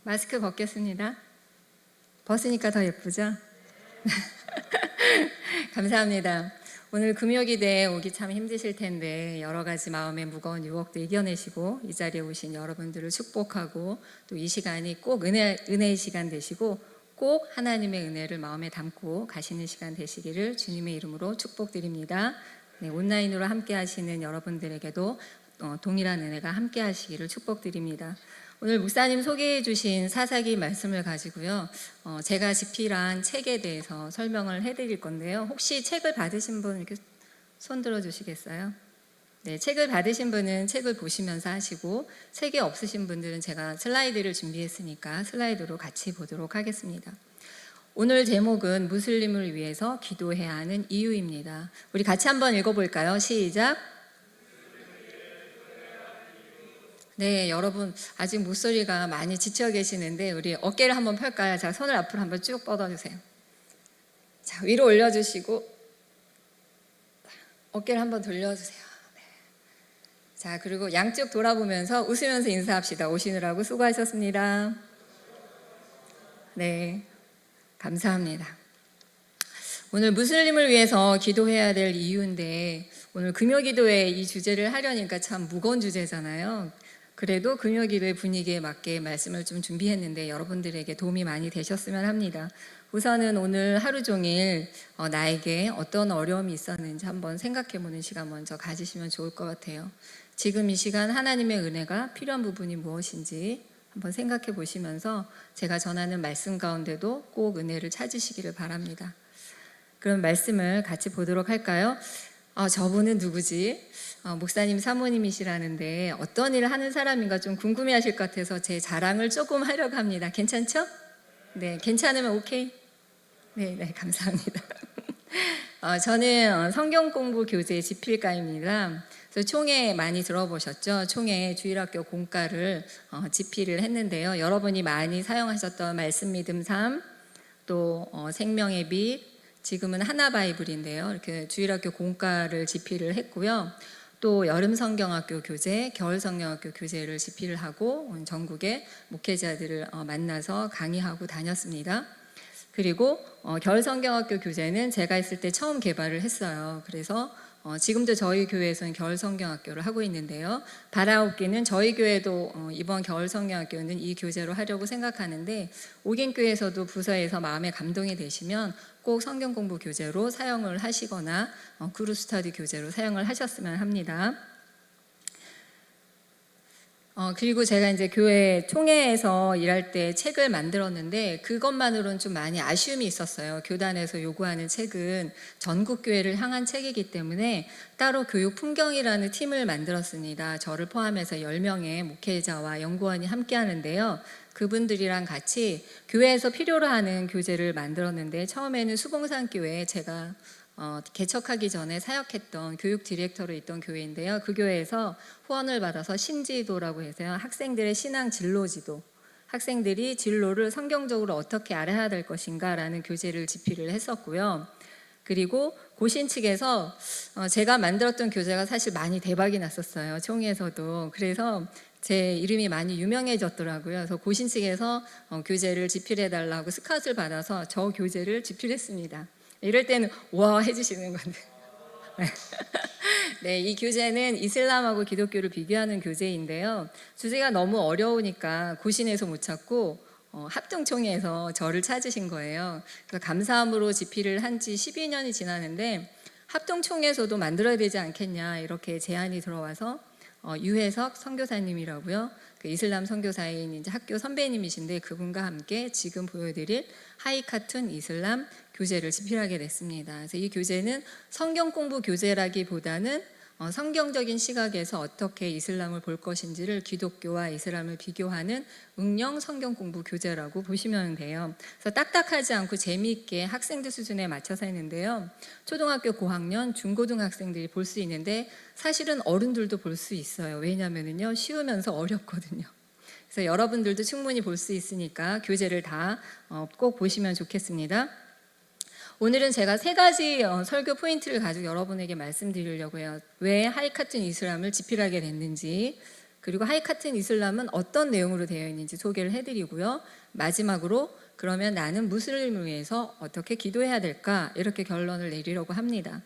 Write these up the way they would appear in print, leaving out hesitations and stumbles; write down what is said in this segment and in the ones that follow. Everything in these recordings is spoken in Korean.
마스크 벗겠습니다. 벗으니까 더 예쁘죠? 감사합니다. 오늘 금요기대에 오기 참 힘드실 텐데 여러 가지 마음의 무거운 유혹도 이겨내시고 이 자리에 오신 여러분들을 축복하고 또 이 시간이 꼭 은혜의 시간 되시고 꼭 하나님의 은혜를 마음에 담고 가시는 시간 되시기를 주님의 이름으로 축복드립니다. 네, 온라인으로 함께 하시는 여러분들에게도 동일한 은혜가 함께 하시기를 축복드립니다. 오늘 목사님 소개해 주신 사사기 말씀을 가지고요, 제가 집필한 책에 대해서 설명을 해드릴 건데요. 혹시 책을 받으신 분 이렇게 손 들어 주시겠어요? 네, 책을 받으신 분은 책을 보시면서 하시고, 책이 없으신 분들은 제가 슬라이드를 준비했으니까 슬라이드로 같이 보도록 하겠습니다. 오늘 제목은 무슬림을 위해서 기도해야 하는 이유입니다. 우리 같이 한번 읽어볼까요? 시작. 네, 여러분 아직 목소리가 많이 지쳐 계시는데 우리 어깨를 한번 펼까요? 자, 손을 앞으로 한번 쭉 뻗어주세요. 자, 위로 올려주시고 어깨를 한번 돌려주세요. 네. 자, 그리고 양쪽 돌아보면서 웃으면서 인사합시다. 오시느라고 수고하셨습니다. 네, 감사합니다. 오늘 무슬림을 위해서 기도해야 될 이유인데, 오늘 금요기도에 이 주제를 하려니까 참 무거운 주제잖아요. 그래도 금요기도의 분위기에 맞게 말씀을 좀 준비했는데 여러분들에게 도움이 많이 되셨으면 합니다. 우선은 오늘 하루 종일 나에게 어떤 어려움이 있었는지 한번 생각해보는 시간 먼저 가지시면 좋을 것 같아요. 지금 이 시간 하나님의 은혜가 필요한 부분이 무엇인지 한번 생각해 보시면서 제가 전하는 말씀 가운데도 꼭 은혜를 찾으시기를 바랍니다. 그럼 말씀을 같이 보도록 할까요? 저분은 누구지? 목사님 사모님이시라는데 어떤 일을 하는 사람인가 좀 궁금해하실 것 같아서 제 자랑을 조금 하려고 합니다. 괜찮죠? 네, 괜찮으면 오케이? 네, 감사합니다. 저는 성경 공부 교재 집필가입니다. 그래서 총회 많이 들어보셨죠? 총회 주일학교 공과를 집필을 했는데요. 여러분이 많이 사용하셨던 말씀 믿음 삶, 또 생명의 빛, 지금은 하나바이블인데요. 이렇게 주일학교 공과를 집필을 했고요. 또 여름 성경학교 교재, 겨울 성경학교 교재를 집필을 하고 전국의 목회자들을 만나서 강의하고 다녔습니다. 그리고 겨울 성경학교 교재는 제가 있을 때 처음 개발을 했어요. 그래서 지금도 저희 교회에서는 겨울 성경학교를 하고 있는데요. 바라옵기는 저희 교회도 이번 겨울 성경학교는 이 교재로 하려고 생각하는데, 옥인교회에서도 부서에서 마음에 감동이 되시면 꼭 성경 공부 교재로 사용을 하시거나 그룹 스터디 교재로 사용을 하셨으면 합니다. 그리고 제가 이제 교회 총회에서 일할 때 책을 만들었는데 그것만으로는 좀 많이 아쉬움이 있었어요. 교단에서 요구하는 책은 전국 교회를 향한 책이기 때문에 따로 교육 풍경이라는 팀을 만들었습니다. 저를 포함해서 10명의 목회자와 연구원이 함께 하는데요. 그분들이랑 같이 교회에서 필요로 하는 교재를 만들었는데, 처음에는 수봉산교회에 제가 개척하기 전에 사역했던 교육 디렉터로 있던 교회인데요. 그 교회에서 후원을 받아서 신지도라고 해서요, 학생들의 신앙 진로 지도, 학생들이 진로를 성경적으로 어떻게 알아야 될 것인가 라는 교재를 집필을 했었고요. 그리고 고신 측에서 제가 만들었던 교재가 사실 많이 대박이 났었어요. 총회에서도. 그래서 제 이름이 많이 유명해졌더라고요. 그래서 고신 측에서 교재를 집필해달라고 스카웃을 받아서 저 교재를 집필했습니다. 이럴 때는 와 해주시는 건데. 네, 이 교재는 이슬람하고 기독교를 비교하는 교재인데요. 주제가 너무 어려우니까 고신에서 못 찾고 합동총회에서 저를 찾으신 거예요. 그래서 감사함으로 집필을 한 지 12년이 지나는데, 합동총회에서도 만들어야 되지 않겠냐 이렇게 제안이 들어와서 유혜석 선교사님이라고요, 그 이슬람 선교사인 이제 학교 선배님이신데 그분과 함께 지금 보여드릴 하이카툰 이슬람 교재를 집필하게 됐습니다. 그래서 이 교재는 성경 공부 교재라기보다는 성경적인 시각에서 어떻게 이슬람을 볼 것인지를 기독교와 이슬람을 비교하는 응용 성경 공부 교재라고 보시면 돼요. 그래서 딱딱하지 않고 재미있게 학생들 수준에 맞춰서 했는데요. 초등학교 고학년, 중고등학생들이 볼 수 있는데 사실은 어른들도 볼 수 있어요. 왜냐하면요, 쉬우면서 어렵거든요. 그래서 여러분들도 충분히 볼 수 있으니까 교재를 다 꼭 보시면 좋겠습니다. 오늘은 제가 3가지 설교 포인트를 가지고 여러분에게 말씀드리려고 해요. 왜 하이카툰 이슬람을 집필하게 됐는지, 그리고 하이카튼 이슬람은 어떤 내용으로 되어 있는지 소개를 해드리고요. 마지막으로 그러면 나는 무슬림을 위해서 어떻게 기도해야 될까? 이렇게 결론을 내리려고 합니다.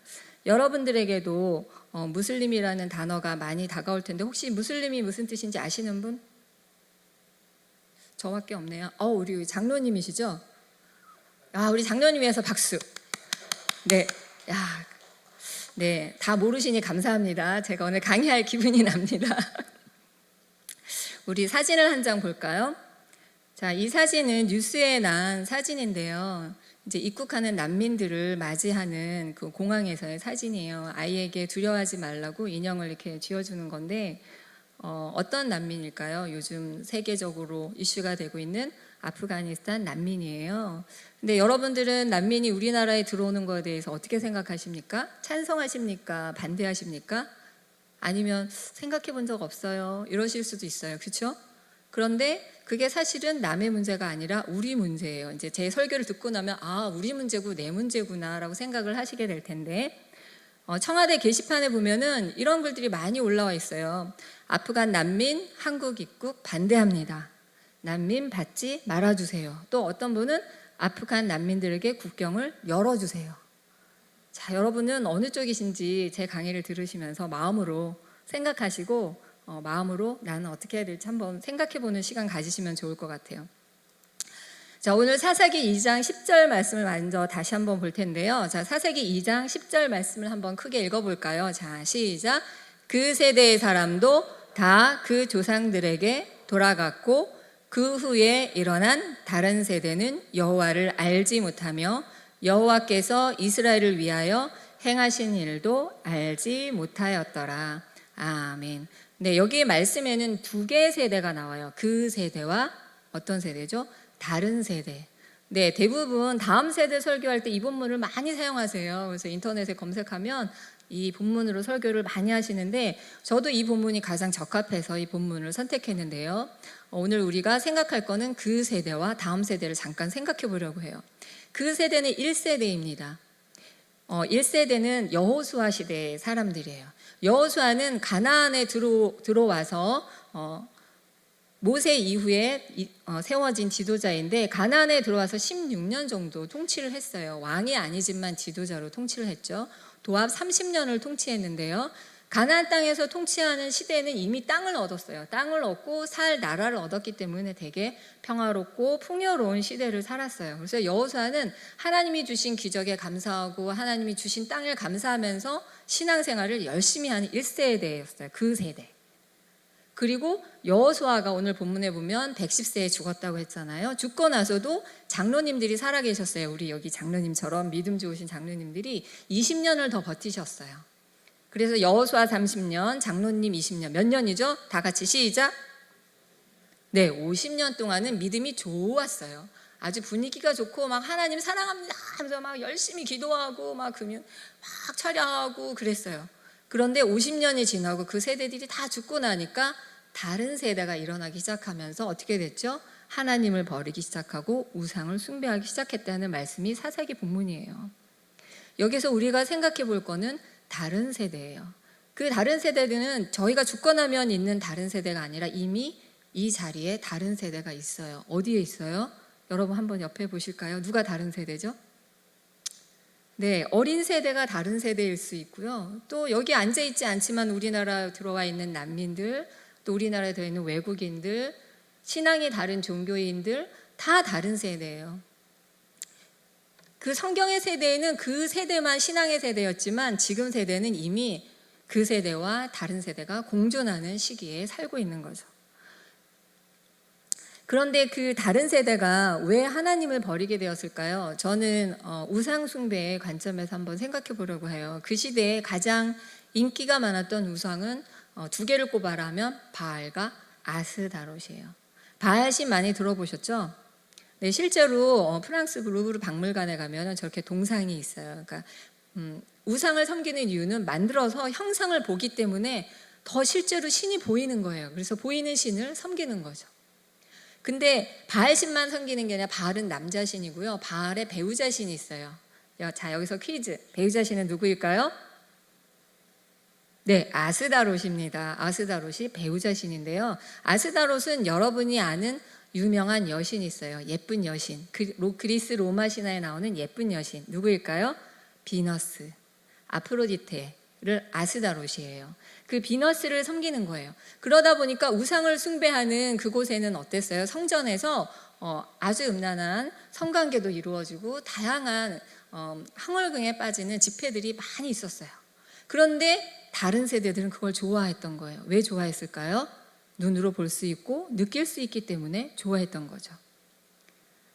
여러분들에게도 무슬림이라는 단어가 많이 다가올 텐데 혹시 무슬림이 무슨 뜻인지 아시는 분? 저밖에 없네요. 우리 장로님이시죠? 우리 장로님 위해서 박수. 네, 네, 다 모르시니 감사합니다. 제가 오늘 강의할 기분이 납니다. 우리 사진을 한 장 볼까요? 자, 이 사진은 뉴스에 난 사진인데요. 이제 입국하는 난민들을 맞이하는 그 공항에서의 사진이에요. 아이에게 두려워하지 말라고 인형을 이렇게 쥐어주는 건데 어떤 난민일까요? 요즘 세계적으로 이슈가 되고 있는 아프가니스탄 난민이에요. 근데 여러분들은 난민이 우리나라에 들어오는 것에 대해서 어떻게 생각하십니까? 찬성하십니까? 반대하십니까? 아니면 생각해 본 적 없어요. 이러실 수도 있어요. 그렇죠? 그런데 그게 사실은 남의 문제가 아니라 우리 문제예요. 이제 제 설교를 듣고 나면 우리 문제고 내 문제구나라고 생각을 하시게 될 텐데 청와대 게시판에 보면은 이런 글들이 많이 올라와 있어요. 아프간 난민 한국 입국 반대합니다. 난민 받지 말아주세요. 또 어떤 분은 아프간 난민들에게 국경을 열어주세요. 자, 여러분은 어느 쪽이신지 제 강의를 들으시면서 마음으로 생각하시고 마음으로 나는 어떻게 해야 될지 한번 생각해보는 시간 가지시면 좋을 것 같아요. 자, 오늘 사사기 2장 10절 말씀을 먼저 다시 한번 볼 텐데요. 자, 사사기 2장 10절 말씀을 한번 크게 읽어볼까요? 자, 시작. 그 세대의 사람도 다 그 조상들에게 돌아갔고 그 후에 일어난 다른 세대는 여호와를 알지 못하며 여호와께서 이스라엘을 위하여 행하신 일도 알지 못하였더라. 아멘. 네, 여기 말씀에는 두 개의 세대가 나와요. 그 세대와 어떤 세대죠? 다른 세대. 네, 대부분 다음 세대 설교할 때 이 본문을 많이 사용하세요. 그래서 인터넷에 검색하면 이 본문으로 설교를 많이 하시는데 저도 이 본문이 가장 적합해서 이 본문을 선택했는데요. 오늘 우리가 생각할 거는 그 세대와 다음 세대를 잠깐 생각해 보려고 해요. 그 세대는 1세대입니다. 1세대는 여호수아 시대의 사람들이에요. 여호수아는 가나안에 들어와서 모세 이후에 세워진 지도자인데 가나안에 들어와서 16년 정도 통치를 했어요. 왕이 아니지만 지도자로 통치를 했죠. 도합 30년을 통치했는데요. 가나안 땅에서 통치하는 시대에는 이미 땅을 얻었어요. 땅을 얻고 살 나라를 얻었기 때문에 되게 평화롭고 풍요로운 시대를 살았어요. 그래서 여호수아는 하나님이 주신 기적에 감사하고 하나님이 주신 땅을 감사하면서 신앙생활을 열심히 하는 1세대였어요. 그 세대. 그리고 여호수아가 오늘 본문에 보면 110세에 죽었다고 했잖아요. 죽고 나서도 장로님들이 살아계셨어요. 우리 여기 장로님처럼 믿음 좋으신 장로님들이 20년을 더 버티셨어요. 그래서 여호수아 30년, 장로님 20년, 몇 년이죠? 다 같이 시작. 네, 50년 동안은 믿음이 좋았어요. 아주 분위기가 좋고 막 하나님 사랑합니다 하면서 막 열심히 기도하고 막 금연 막 철야하고 그랬어요. 그런데 50년이 지나고 그 세대들이 다 죽고 나니까 다른 세대가 일어나기 시작하면서 어떻게 됐죠? 하나님을 버리기 시작하고 우상을 숭배하기 시작했다는 말씀이 사사기 본문이에요. 여기서 우리가 생각해 볼 거는 다른 세대예요. 그 다른 세대들은 저희가 죽고 나면 있는 다른 세대가 아니라 이미 이 자리에 다른 세대가 있어요. 어디에 있어요? 여러분 한번 옆에 보실까요? 누가 다른 세대죠? 네, 어린 세대가 다른 세대일 수 있고요. 또 여기 앉아있지 않지만 우리나라에 들어와 있는 난민들, 또 우리나라에 들어 있는 외국인들, 신앙이 다른 종교인들 다 다른 세대예요. 그 성경의 세대에는 그 세대만 신앙의 세대였지만 지금 세대는 이미 그 세대와 다른 세대가 공존하는 시기에 살고 있는 거죠. 그런데 그 다른 세대가 왜 하나님을 버리게 되었을까요? 저는 우상 숭배의 관점에서 한번 생각해 보려고 해요. 그 시대에 가장 인기가 많았던 우상은 두 개를 꼽아라면 바알과 아스다롯이에요. 바알신 많이 들어보셨죠? 네, 실제로 프랑스 루브르 박물관에 가면 저렇게 동상이 있어요. 그러니까 우상을 섬기는 이유는 만들어서 형상을 보기 때문에 더 실제로 신이 보이는 거예요. 그래서 보이는 신을 섬기는 거죠. 근데 바알신만 섬기는 게 아니라 바알은 남자 신이고요. 바알의 배우자 신이 있어요. 자, 여기서 퀴즈. 배우자 신은 누구일까요? 네, 아스다롯입니다. 아스다롯이 배우자 신인데요. 아스다롯은 여러분이 아는 유명한 여신이 있어요. 예쁜 여신. 그리스 로마 신화에 나오는 예쁜 여신. 누구일까요? 비너스. 아프로디테를 아스다롯이에요. 그 비너스를 섬기는 거예요. 그러다 보니까 우상을 숭배하는 그곳에는 어땠어요? 성전에서 아주 음란한 성관계도 이루어지고 다양한 황홀경에 빠지는 집회들이 많이 있었어요. 그런데 다른 세대들은 그걸 좋아했던 거예요. 왜 좋아했을까요? 눈으로 볼 수 있고 느낄 수 있기 때문에 좋아했던 거죠.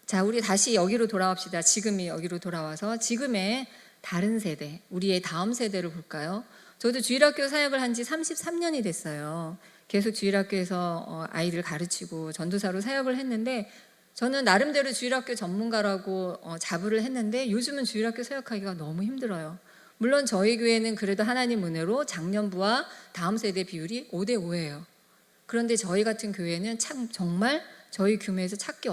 자, 우리 다시 여기로 돌아옵시다. 지금이 여기로 돌아와서 지금의 다른 세대, 우리의 다음 세대를 볼까요? 저도 주일학교 사역을 한 지 33년이 됐어요. 계속 주일학교에서 아이들 가르치고 전도사로 사역을 했는데 저는 나름대로 주일학교 전문가라고 자부를 했는데 요즘은 주일학교 사역하기가 너무 힘들어요. 물론 저희 교회는 그래도 하나님 은혜로 장년부와 다음 세대 비율이 5대5예요. 그런데 저희 같은 교회는 참 정말 저희 규모에서 찾기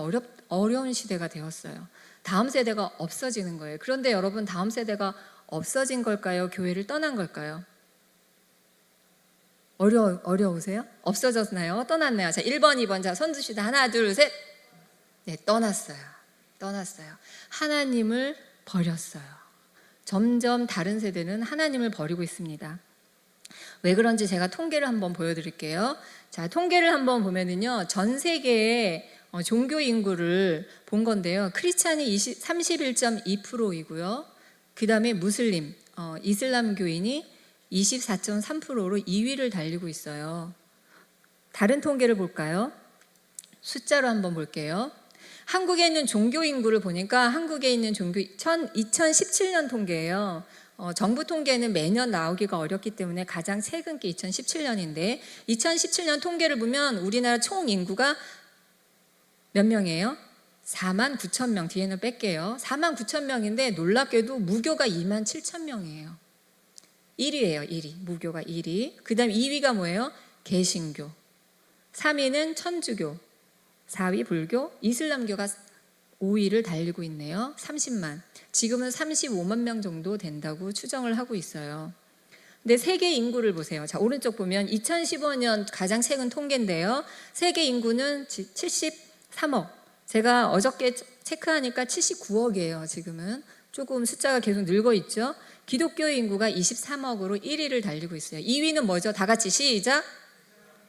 어려운 시대가 되었어요. 다음 세대가 없어지는 거예요. 그런데 여러분, 다음 세대가 없어진 걸까요? 교회를 떠난 걸까요? 어려우세요? 없어졌나요? 떠났나요? 자, 1번, 2번. 자, 손 드시다. 하나, 둘, 셋. 네, 떠났어요. 하나님을 버렸어요. 점점 다른 세대는 하나님을 버리고 있습니다. 왜 그런지 제가 통계를 한번 보여드릴게요. 자, 통계를 한번 보면은요, 전 세계의 종교 인구를 본 건데요. 크리스찬이 31.2%이고요. 그 다음에 무슬림, 이슬람교인이 24.3%로 2위를 달리고 있어요. 다른 통계를 볼까요? 숫자로 한번 볼게요. 한국에 있는 종교 인구를 보니까 한국에 있는 종교 2017년 통계예요. 정부 통계는 매년 나오기가 어렵기 때문에 가장 최근 게 2017년인데 2017년 통계를 보면 우리나라 총 인구가 몇 명이에요? 4만 9천 명. 뒤에는 뺄게요. 4만 9천 명인데 놀랍게도 무교가 2만 7천 명이에요. 1위예요. 1위. 무교가 1위. 그 다음 2위가 뭐예요? 개신교. 3위는 천주교. 4위 불교, 이슬람교가 5위를 달리고 있네요. 30만. 지금은 35만 명 정도 된다고 추정을 하고 있어요. 근데 세계 인구를 보세요. 자, 오른쪽 보면 2015년 가장 최근 통계인데요. 세계 인구는 73억. 제가 어저께 체크하니까 79억이에요. 지금은 조금 숫자가 계속 늘고 있죠. 기독교 인구가 23억으로 1위를 달리고 있어요. 2위는 뭐죠? 다 같이 시작.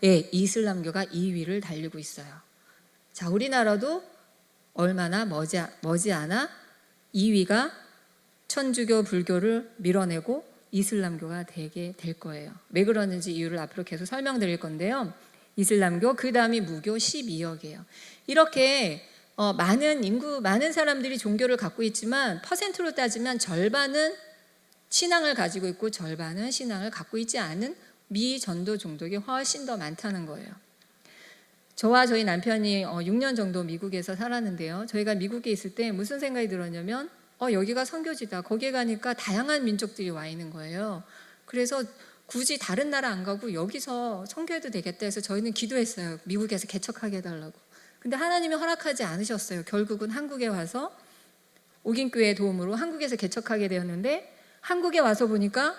예, 이슬람교가 2위를 달리고 있어요. 자, 우리나라도 얼마나 머지않아 2위가 천주교, 불교를 밀어내고 이슬람교가 되게 될 거예요. 왜 그러는지 이유를 앞으로 계속 설명드릴 건데요. 이슬람교, 그 다음이 무교 12억이에요. 이렇게 많은 사람들이 종교를 갖고 있지만 퍼센트로 따지면 절반은 신앙을 가지고 있고 절반은 신앙을 갖고 있지 않은 미전도 종족이 훨씬 더 많다는 거예요. 저와 저희 남편이 6년 정도 미국에서 살았는데요. 저희가 미국에 있을 때 무슨 생각이 들었냐면 여기가 선교지다. 거기에 가니까 다양한 민족들이 와 있는 거예요. 그래서 굳이 다른 나라 안 가고 여기서 선교해도 되겠다 해서 저희는 기도했어요. 미국에서 개척하게 해달라고. 근데 하나님이 허락하지 않으셨어요. 결국은 한국에 와서 옥인교회의 도움으로 한국에서 개척하게 되었는데 한국에 와서 보니까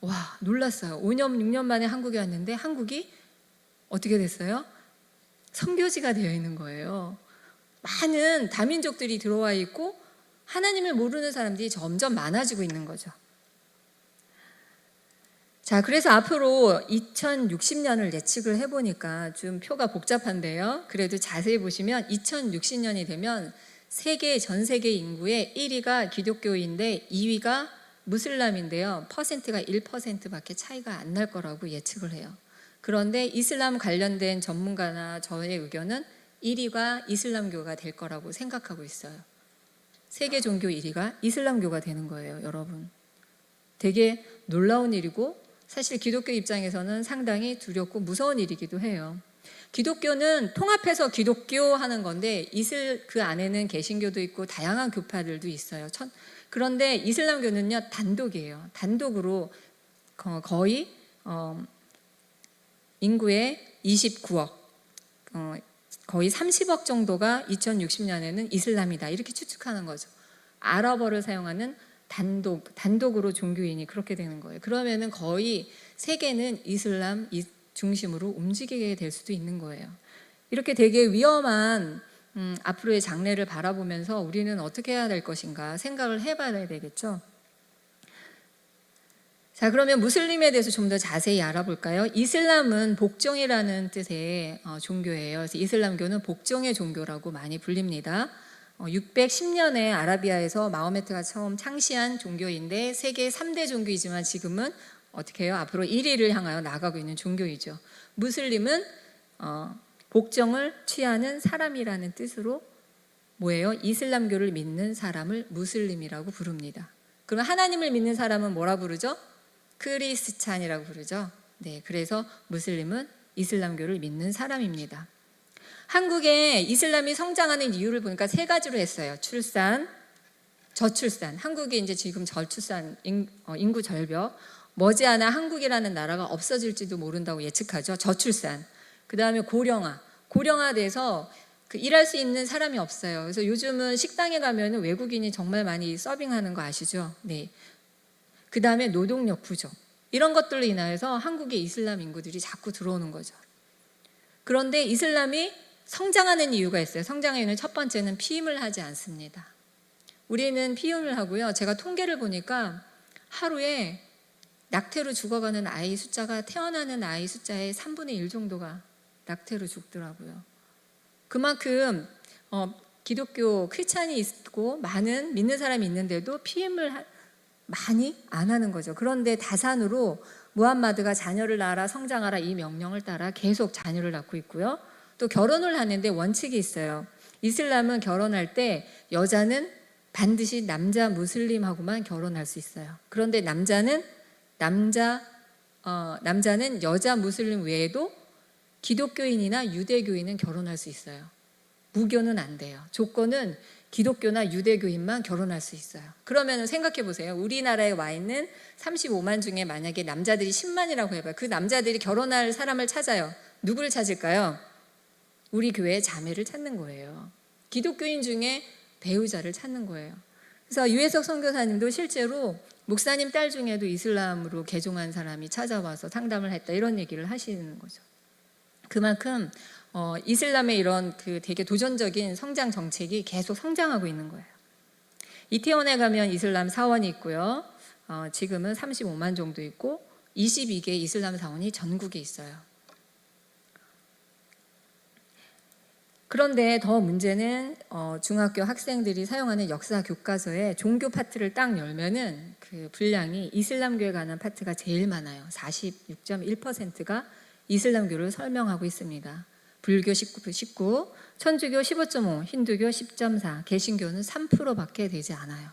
와, 놀랐어요. 5년, 6년 만에 한국에 왔는데 한국이 어떻게 됐어요? 선교지가 되어 있는 거예요. 많은 다민족들이 들어와 있고 하나님을 모르는 사람들이 점점 많아지고 있는 거죠. 자, 그래서 앞으로 2060년을 예측을 해보니까 좀 표가 복잡한데요. 그래도 자세히 보시면 2060년이 되면 전 세계 인구의 1위가 기독교인데 2위가 무슬람인데요. 퍼센트가 1%밖에 차이가 안 날 거라고 예측을 해요. 그런데 이슬람 관련된 전문가나 저의 의견은 1위가 이슬람교가 될 거라고 생각하고 있어요. 세계 종교 1위가 이슬람교가 되는 거예요, 여러분. 되게 놀라운 일이고 사실 기독교 입장에서는 상당히 두렵고 무서운 일이기도 해요. 기독교는 통합해서 기독교 하는 건데 그 안에는 개신교도 있고 다양한 교파들도 있어요. 그런데 이슬람교는요, 단독이에요. 단독으로 거의 인구의 29억, 거의 30억 정도가 2060년에는 이슬람이다. 이렇게 추측하는 거죠. 아랍어를 사용하는 단독으로 종교인이 그렇게 되는 거예요. 그러면은 거의 세계는 이슬람 중심으로 움직이게 될 수도 있는 거예요. 이렇게 되게 위험한 앞으로의 장래를 바라보면서 우리는 어떻게 해야 될 것인가 생각을 해봐야 되겠죠. 자, 그러면 무슬림에 대해서 좀 더 자세히 알아볼까요? 이슬람은 복종이라는 뜻의 종교예요. 그래서 이슬람교는 복종의 종교라고 많이 불립니다. 610년에 아라비아에서 마호메트가 처음 창시한 종교인데 세계 3대 종교이지만 지금은 어떻게 해요? 앞으로 1위를 향하여 나가고 있는 종교이죠. 무슬림은 복종을 취하는 사람이라는 뜻으로 뭐예요? 이슬람교를 믿는 사람을 무슬림이라고 부릅니다. 그럼 하나님을 믿는 사람은 뭐라 부르죠? 크리스찬이라고 부르죠. 네, 그래서 무슬림은 이슬람교를 믿는 사람입니다. 한국에 이슬람이 성장하는 이유를 보니까 세 가지로 했어요. 출산, 저출산. 한국이 이제 지금 저출산 인구 절벽. 머지않아 한국이라는 나라가 없어질지도 모른다고 예측하죠. 저출산. 그 다음에 고령화돼서 일할 수 있는 사람이 없어요. 그래서 요즘은 식당에 가면 외국인이 정말 많이 서빙하는 거 아시죠? 네. 그 다음에 노동력 부족. 이런 것들로 인하여서 한국에 이슬람 인구들이 자꾸 들어오는 거죠. 그런데 이슬람이 성장하는 이유가 있어요. 성장하는 이유는 첫 번째는 피임을 하지 않습니다. 우리는 피임을 하고요. 제가 통계를 보니까 하루에 낙태로 죽어가는 아이 숫자가 태어나는 아이 숫자의 3분의 1 정도가 낙태로 죽더라고요. 그만큼 기독교 크리스찬이 있고 많은 믿는 사람이 있는데도 피임을 많이 안 하는 거죠. 그런데 다산으로 무함마드가 자녀를 낳아라 성장하라 이 명령을 따라 계속 자녀를 낳고 있고요. 또 결혼을 하는데 원칙이 있어요. 이슬람은 결혼할 때 여자는 반드시 남자 무슬림하고만 결혼할 수 있어요. 그런데 남자는 여자 무슬림 외에도 기독교인이나 유대교인은 결혼할 수 있어요. 무교는 안 돼요. 조건은 기독교나 유대교인만 결혼할 수 있어요. 그러면 생각해 보세요. 우리나라에 와 있는 35만 중에 만약에 남자들이 10만이라고 해봐요. 그 남자들이 결혼할 사람을 찾아요. 누구를 찾을까요? 우리 교회의 자매를 찾는 거예요. 기독교인 중에 배우자를 찾는 거예요. 그래서 유해석 선교사님도 실제로 목사님 딸 중에도 이슬람으로 개종한 사람이 찾아와서 상담을 했다 이런 얘기를 하시는 거죠. 그만큼 이슬람의 이런 되게 도전적인 성장 정책이 계속 성장하고 있는 거예요. 이태원에 가면 이슬람 사원이 있고요. 지금은 35만 정도 있고 22개 이슬람 사원이 전국에 있어요. 그런데 더 문제는 중학교 학생들이 사용하는 역사 교과서에 종교 파트를 딱 열면은 그 분량이 이슬람교에 관한 파트가 제일 많아요. 46.1%가 이슬람교를 설명하고 있습니다. 불교 19, 천주교 15.5, 힌두교 10.4, 개신교는 3%밖에 되지 않아요.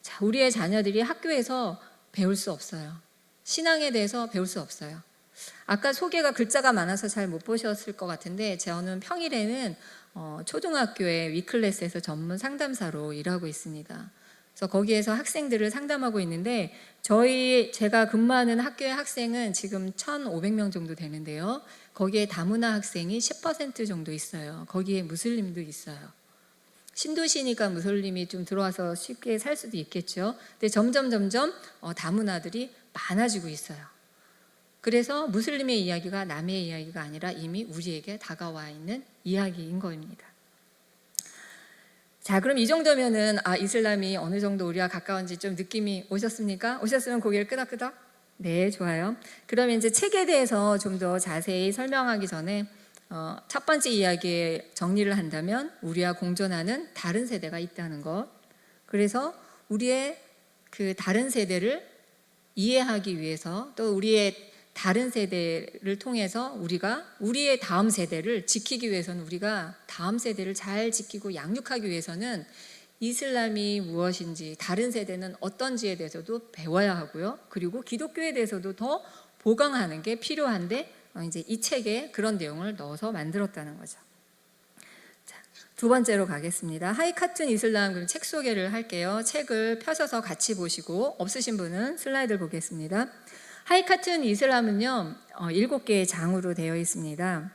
자, 우리의 자녀들이 학교에서 배울 수 없어요. 신앙에 대해서 배울 수 없어요. 아까 소개가 글자가 많아서 잘 못 보셨을 것 같은데 저는 평일에는 초등학교의 위클래스에서 전문 상담사로 일하고 있습니다. 그래서 거기에서 학생들을 상담하고 있는데 제가 근무하는 학교의 학생은 지금 1,500명 정도 되는데요. 거기에 다문화 학생이 10% 정도 있어요. 거기에 무슬림도 있어요. 신도시니까 무슬림이 좀 들어와서 쉽게 살 수도 있겠죠. 근데 점점 다문화들이 많아지고 있어요. 그래서 무슬림의 이야기가 남의 이야기가 아니라 이미 우리에게 다가와 있는 이야기인 겁니다. 자, 그럼 이 정도면은 이슬람이 어느 정도 우리와 가까운지 좀 느낌이 오셨습니까? 오셨으면 고개를 끄덕끄덕. 네, 좋아요. 그러면 이제 책에 대해서 좀 더 자세히 설명하기 전에 첫 번째 이야기에 정리를 한다면 우리와 공존하는 다른 세대가 있다는 것. 그래서 우리의 그 다른 세대를 이해하기 위해서 또 우리의 다른 세대를 통해서 우리가 우리의 다음 세대를 지키기 위해서는 우리가 다음 세대를 잘 지키고 양육하기 위해서는 이슬람이 무엇인지 다른 세대는 어떤지에 대해서도 배워야 하고요. 그리고 기독교에 대해서도 더 보강하는 게 필요한데 이제 이 책에 그런 내용을 넣어서 만들었다는 거죠. 자, 두 번째로 가겠습니다. 하이카툰 이슬람 책 소개를 할게요. 책을 펴셔서 같이 보시고 없으신 분은 슬라이드를 보겠습니다. 하이카툰 이슬람은요 7개의 장으로 되어 있습니다.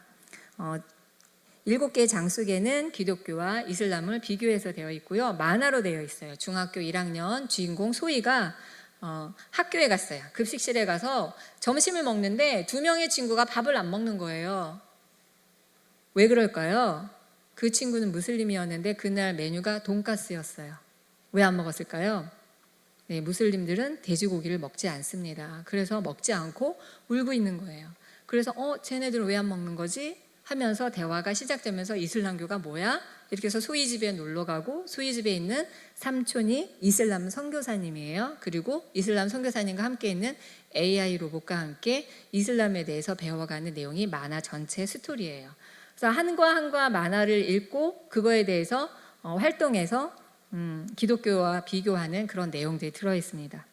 7개 장수계는 기독교와 이슬람을 비교해서 되어 있고요. 만화로 되어 있어요. 중학교 1학년 주인공 소희가 학교에 갔어요. 급식실에 가서 점심을 먹는데 2명의 친구가 밥을 안 먹는 거예요. 왜 그럴까요? 그 친구는 무슬림이었는데 그날 메뉴가 돈가스였어요. 왜 안 먹었을까요? 네, 무슬림들은 돼지고기를 먹지 않습니다. 그래서 먹지 않고 울고 있는 거예요. 그래서 쟤네들은 왜 안 먹는 거지? 하면서 대화가 시작되면서 이슬람교가 뭐야? 이렇게 해서 소희 집에 놀러 가고 소희 집에 있는 삼촌이 이슬람 선교사님이에요. 그리고 이슬람 선교사님과 함께 있는 AI 로봇과 함께 이슬람에 대해서 배워가는 내용이 만화 전체 스토리예요. 그래서 한과 만화를 읽고 그거에 대해서 활동해서 기독교와 비교하는 그런 내용들이 들어있습니다.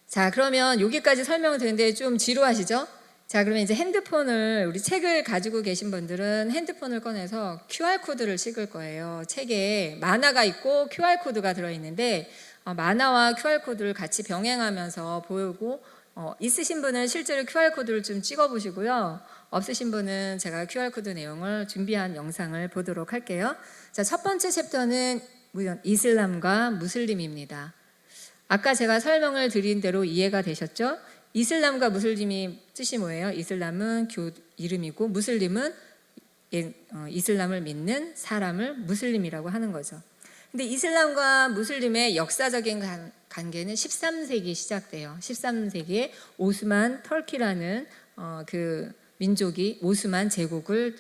자, 그러면 여기까지 설명을 드렸는데 좀 지루하시죠? 자, 그러면 이제 핸드폰을, 우리 책을 가지고 계신 분들은 핸드폰을 꺼내서 QR코드를 찍을 거예요. 책에 만화가 있고 QR코드가 들어있는데 만화와 QR코드를 같이 병행하면서 보고 있으신 분은 실제로 QR코드를 좀 찍어보시고요. 없으신 분은 제가 QR코드 내용을 준비한 영상을 보도록 할게요. 자, 첫 번째 챕터는 이슬람과 무슬림입니다. 아까 제가 설명을 드린 대로 이해가 되셨죠? 이슬람과 무슬림이 뜻이 뭐예요? 이슬람은 교 이름이고 무슬림은 이슬람을 믿는 사람을 무슬림이라고 하는 거죠. 근데 이슬람과 무슬림의 역사적인 관계는 13세기에 시작돼요. 13세기에 오스만 터키라는 그 민족이 오스만 제국을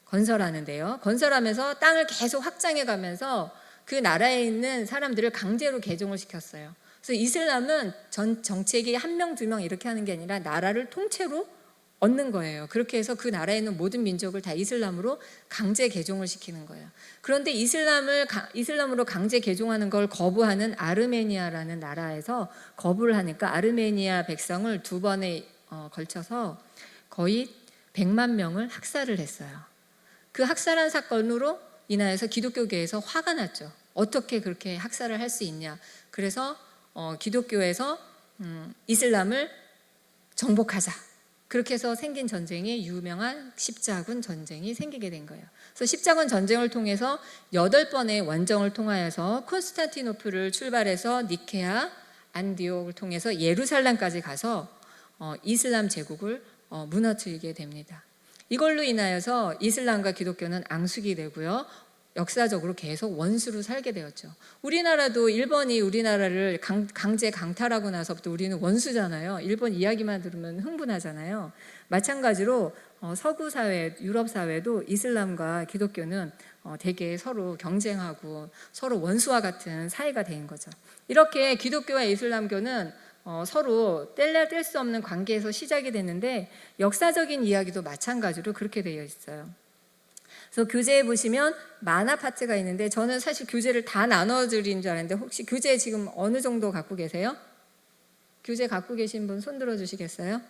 건설하는데요. 건설하면서 땅을 계속 확장해 가면서 그 나라에 있는 사람들을 강제로 개종을 시켰어요. 그래서 이슬람은 정책이 1명, 2명 이렇게 하는 게 아니라 나라를 통째로 얻는 거예요. 그렇게 해서 그 나라에 있는 모든 민족을 다 이슬람으로 강제 개종을 시키는 거예요. 그런데 이슬람으로 강제 개종하는 걸 거부하는 아르메니아라는 나라에서 거부를 하니까 아르메니아 백성을 2번에 걸쳐서 거의 100만 명을 학살을 했어요. 그 학살한 사건으로 인하여서 기독교계에서 화가 났죠. 어떻게 그렇게 학살을 할 수 있냐. 그래서 기독교에서 이슬람을 정복하자. 그렇게 해서 생긴 전쟁이 유명한 십자군 전쟁이 생기게 된 거예요. 그래서 십자군 전쟁을 통해서 8번의 원정을 통하여서 콘스탄티노플을 출발해서 니케아, 안디옥을 통해서 예루살렘까지 가서 이슬람 제국을 무너뜨리게 됩니다. 이걸로 인하여서 이슬람과 기독교는 앙숙이 되고요. 역사적으로 계속 원수로 살게 되었죠. 우리나라도 일본이 우리나라를 강제 강탈하고 나서부터 우리는 원수잖아요. 일본 이야기만 들으면 흥분하잖아요. 마찬가지로 서구 사회, 유럽 사회도 이슬람과 기독교는 되게 서로 경쟁하고 서로 원수와 같은 사이가 된 거죠. 이렇게 기독교와 이슬람교는 서로 뗄 수 없는 관계에서 시작이 됐는데 역사적인 이야기도 마찬가지로 그렇게 되어 있어요. 그래서 교재에 보시면 만화 파트가 있는데 저는 사실 교재를 다 나눠드린 줄 알았는데 혹시 교재 지금 어느 정도 갖고 계세요? 교재 갖고 계신 분 손 들어 주시겠어요?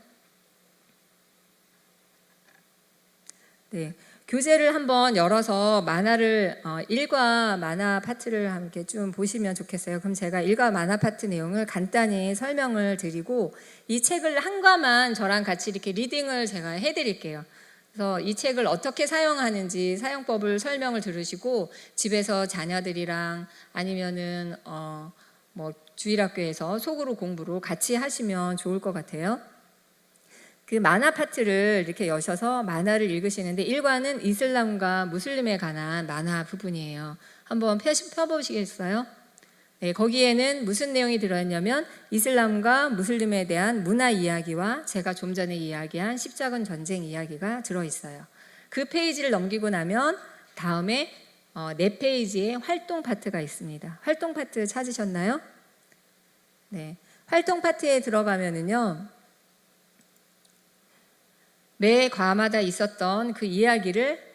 네, 교재를 한번 열어서 만화를 일과 만화 파트를 함께 좀 보시면 좋겠어요. 그럼 제가 일과 만화 파트 내용을 간단히 설명을 드리고 이 책을 한 과만 저랑 같이 이렇게 리딩을 제가 해드릴게요. 그래서 이 책을 어떻게 사용하는지 사용법을 설명을 들으시고 집에서 자녀들이랑 아니면은 뭐 주일학교에서 속으로 공부로 같이 하시면 좋을 것 같아요. 그 만화 파트를 이렇게 여셔서 만화를 읽으시는데 1과는 이슬람과 무슬림에 관한 만화 부분이에요. 한번 펴보시겠어요? 네, 거기에는 무슨 내용이 들어있냐면 이슬람과 무슬림에 대한 문화 이야기와 제가 좀 전에 이야기한 십자군 전쟁 이야기가 들어있어요. 그 페이지를 넘기고 나면 다음에 4페이지에 활동 파트가 있습니다. 활동 파트 찾으셨나요? 네, 활동 파트에 들어가면은요 매 과마다 있었던 그 이야기를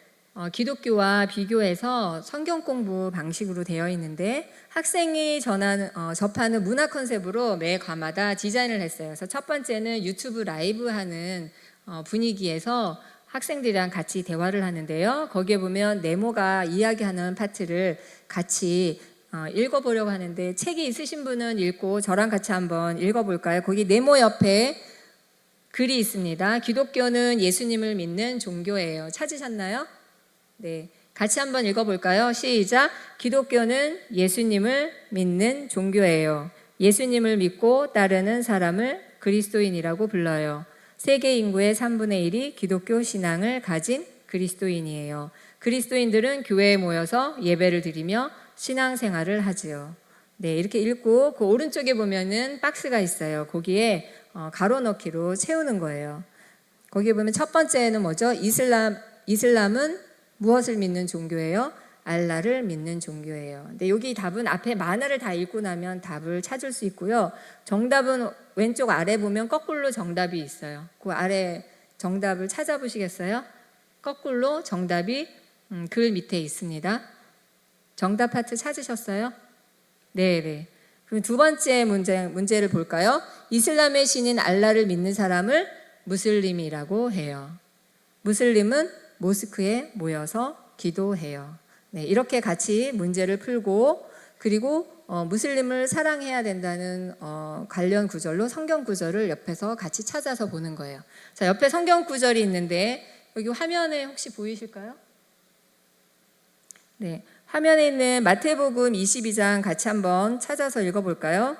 기독교와 비교해서 성경 공부 방식으로 되어 있는데 학생이 접하는 문화 컨셉으로 매 과마다 디자인을 했어요. 그래서 첫 번째는 유튜브 라이브 하는 분위기에서 학생들이랑 같이 대화를 하는데요. 거기에 보면 네모가 이야기하는 파트를 같이 읽어보려고 하는데 책이 있으신 분은 읽고 저랑 같이 한번 읽어볼까요? 거기 네모 옆에 글이 있습니다. 기독교는 예수님을 믿는 종교예요. 찾으셨나요? 네. 같이 한번 읽어볼까요? 시작. 기독교는 예수님을 믿는 종교예요. 예수님을 믿고 따르는 사람을 그리스도인이라고 불러요. 세계 인구의 3분의 1이 기독교 신앙을 가진 그리스도인이에요. 그리스도인들은 교회에 모여서 예배를 드리며 신앙생활을 하지요. 네, 이렇게 읽고 그 오른쪽에 보면은 박스가 있어요. 거기에 가로넣기로 채우는 거예요. 거기에 보면 첫 번째는 뭐죠? 이슬람은 무엇을 믿는 종교예요? 알라를 믿는 종교예요. 근데 여기 답은 앞에 만화를 다 읽고 나면 답을 찾을 수 있고요. 정답은 왼쪽 아래 보면 거꾸로 정답이 있어요. 그 아래 정답을 찾아보시겠어요? 거꾸로 정답이 글 밑에 있습니다. 정답 파트 찾으셨어요? 네. 그럼 두 번째 문제를 볼까요? 이슬람의 신인 알라를 믿는 사람을 무슬림이라고 해요. 무슬림은 모스크에 모여서 기도해요. 네, 이렇게 같이 문제를 풀고 그리고 무슬림을 사랑해야 된다는 관련 구절로 성경 구절을 옆에서 같이 찾아서 보는 거예요. 자, 옆에 성경 구절이 있는데 여기 화면에 혹시 보이실까요? 네, 화면에 있는 마태복음 22장 같이 한번 찾아서 읽어볼까요?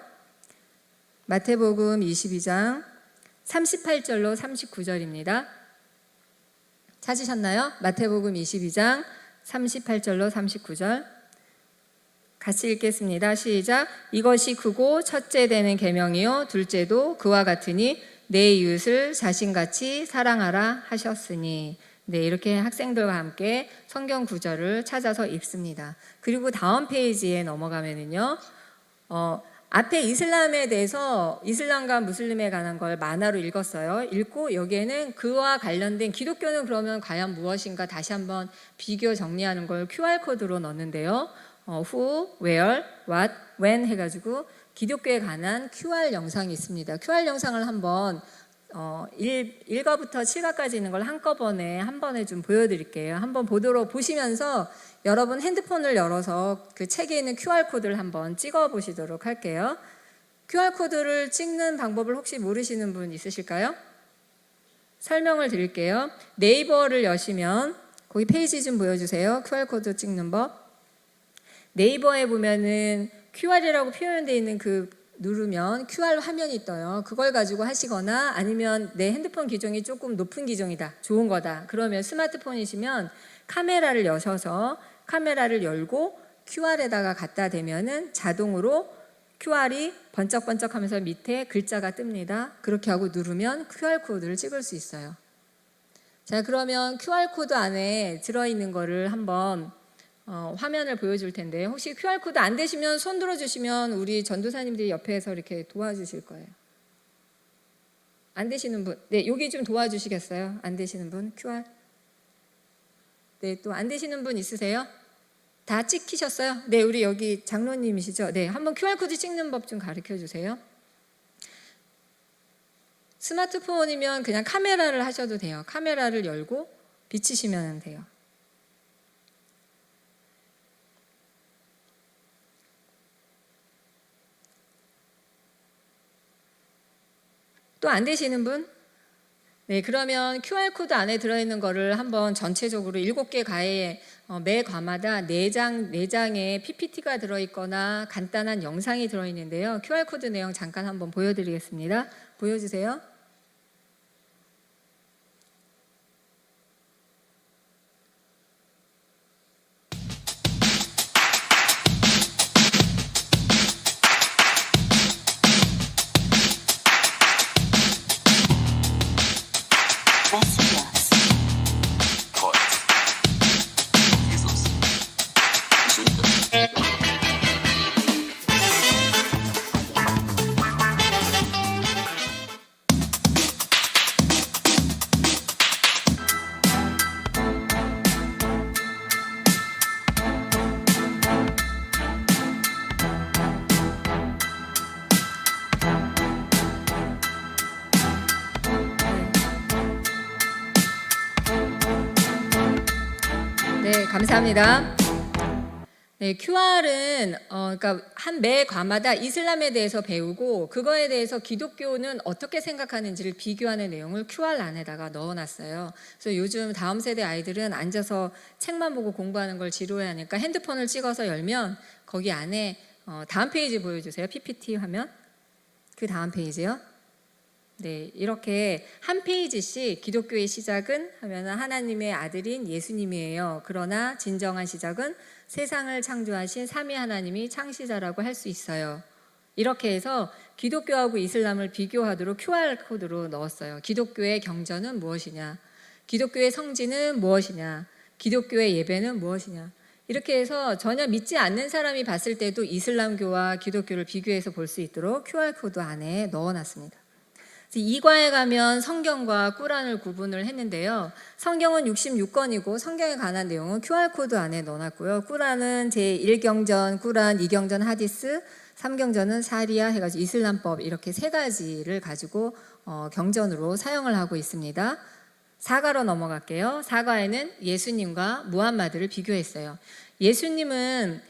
마태복음 22장 38절로 39절입니다. 찾으셨나요? 마태복음 22장 38절로 39절 같이 읽겠습니다. 시작. 이것이 크고 첫째 되는 계명이요 둘째도 그와 같으니 내 이웃을 자신같이 사랑하라 하셨으니. 네, 이렇게 학생들과 함께 성경 구절을 찾아서 읽습니다. 그리고 다음 페이지에 넘어가면은요, 앞에 이슬람에 대해서 이슬람과 무슬림에 관한 걸 만화로 읽었어요. 읽고 여기에는 그와 관련된 기독교는 그러면 과연 무엇인가 다시 한번 비교 정리하는 걸 QR코드로 넣었는데요. who, where, what, when 해가지고 기독교에 관한 QR 영상이 있습니다. QR 영상을 한번 1과부터 7과까지 있는 걸 한꺼번에 한 번에 좀 보여드릴게요. 한번 보시면서 여러분 핸드폰을 열어서 그 책에 있는 QR코드를 한번 찍어 보시도록 할게요. QR코드를 찍는 방법을 혹시 모르시는 분 있으실까요? 설명을 드릴게요. 네이버를 여시면 거기 페이지 좀 보여주세요. QR코드 찍는 법. 네이버에 보면은 QR이라고 표현되어 있는 그 누르면 QR 화면이 떠요. 그걸 가지고 하시거나 아니면 내 핸드폰 기종이 조금 높은 기종이다, 좋은 거다, 그러면 스마트폰이시면 카메라를 여셔서 카메라를 열고 QR에다가 갖다 대면은 자동으로 QR이 번쩍번쩍 하면서 밑에 글자가 뜹니다. 그렇게 하고 누르면 QR코드를 찍을 수 있어요. 자, 그러면 QR코드 안에 들어있는 거를 한번 화면을 보여줄 텐데 혹시 QR코드 안 되시면 손 들어주시면 우리 전도사님들이 옆에서 이렇게 도와주실 거예요. 안 되시는 분, 네, 여기 좀 도와주시겠어요? 안 되시는 분, QR. 네, 또 안 되시는 분 있으세요? 다 찍히셨어요? 네, 우리 여기 장로님이시죠? 네, 한번 QR코드 찍는 법 좀 가르쳐 주세요. 스마트폰이면 그냥 카메라를 하셔도 돼요. 카메라를 열고 비치시면 돼요. 또 안 되시는 분? 네, 그러면 QR코드 안에 들어있는 거를 한번 전체적으로 7개 과에 매 과마다 4장의 PPT가 들어있거나 간단한 영상이 들어있는데요. QR코드 내용 잠깐 한번 보여드리겠습니다. 보여주세요. 네, 감사합니다. 네, QR은 그러니까 한 매 과마다 이슬람에 대해서 배우고 그거에 대해서 기독교는 어떻게 생각하는지를 비교하는 내용을 QR 안에다가 넣어놨어요. 그래서 요즘 다음 세대 아이들은 앉아서 책만 보고 공부하는 걸 지루해하니까 핸드폰을 찍어서 열면 거기 안에 다음 페이지 보여주세요. PPT 화면. 그 다음 페이지요. 네, 이렇게 한 페이지씩 기독교의 시작은 하면 하나님의 아들인 예수님이에요. 그러나 진정한 시작은 세상을 창조하신 삼위 하나님이 창시자라고 할 수 있어요. 이렇게 해서 기독교하고 이슬람을 비교하도록 QR코드로 넣었어요. 기독교의 경전은 무엇이냐? 기독교의 성지는 무엇이냐? 기독교의 예배는 무엇이냐? 이렇게 해서 전혀 믿지 않는 사람이 봤을 때도 이슬람교와 기독교를 비교해서 볼 수 있도록 QR코드 안에 넣어놨습니다. 2과에 가면 성경과 꾸란을 구분을 했는데요. 성경은 66권이고 성경에 관한 내용은 QR코드 안에 넣어놨고요. 꾸란은 제1경전, 꾸란, 2경전 하디스, 3경전은 사리아 해가지고 이슬람법 이렇게 세 가지를 가지고 경전으로 사용을 하고 있습니다. 4과로 넘어갈게요. 4과에는 예수님과 무함마드를 비교했어요. 예수님은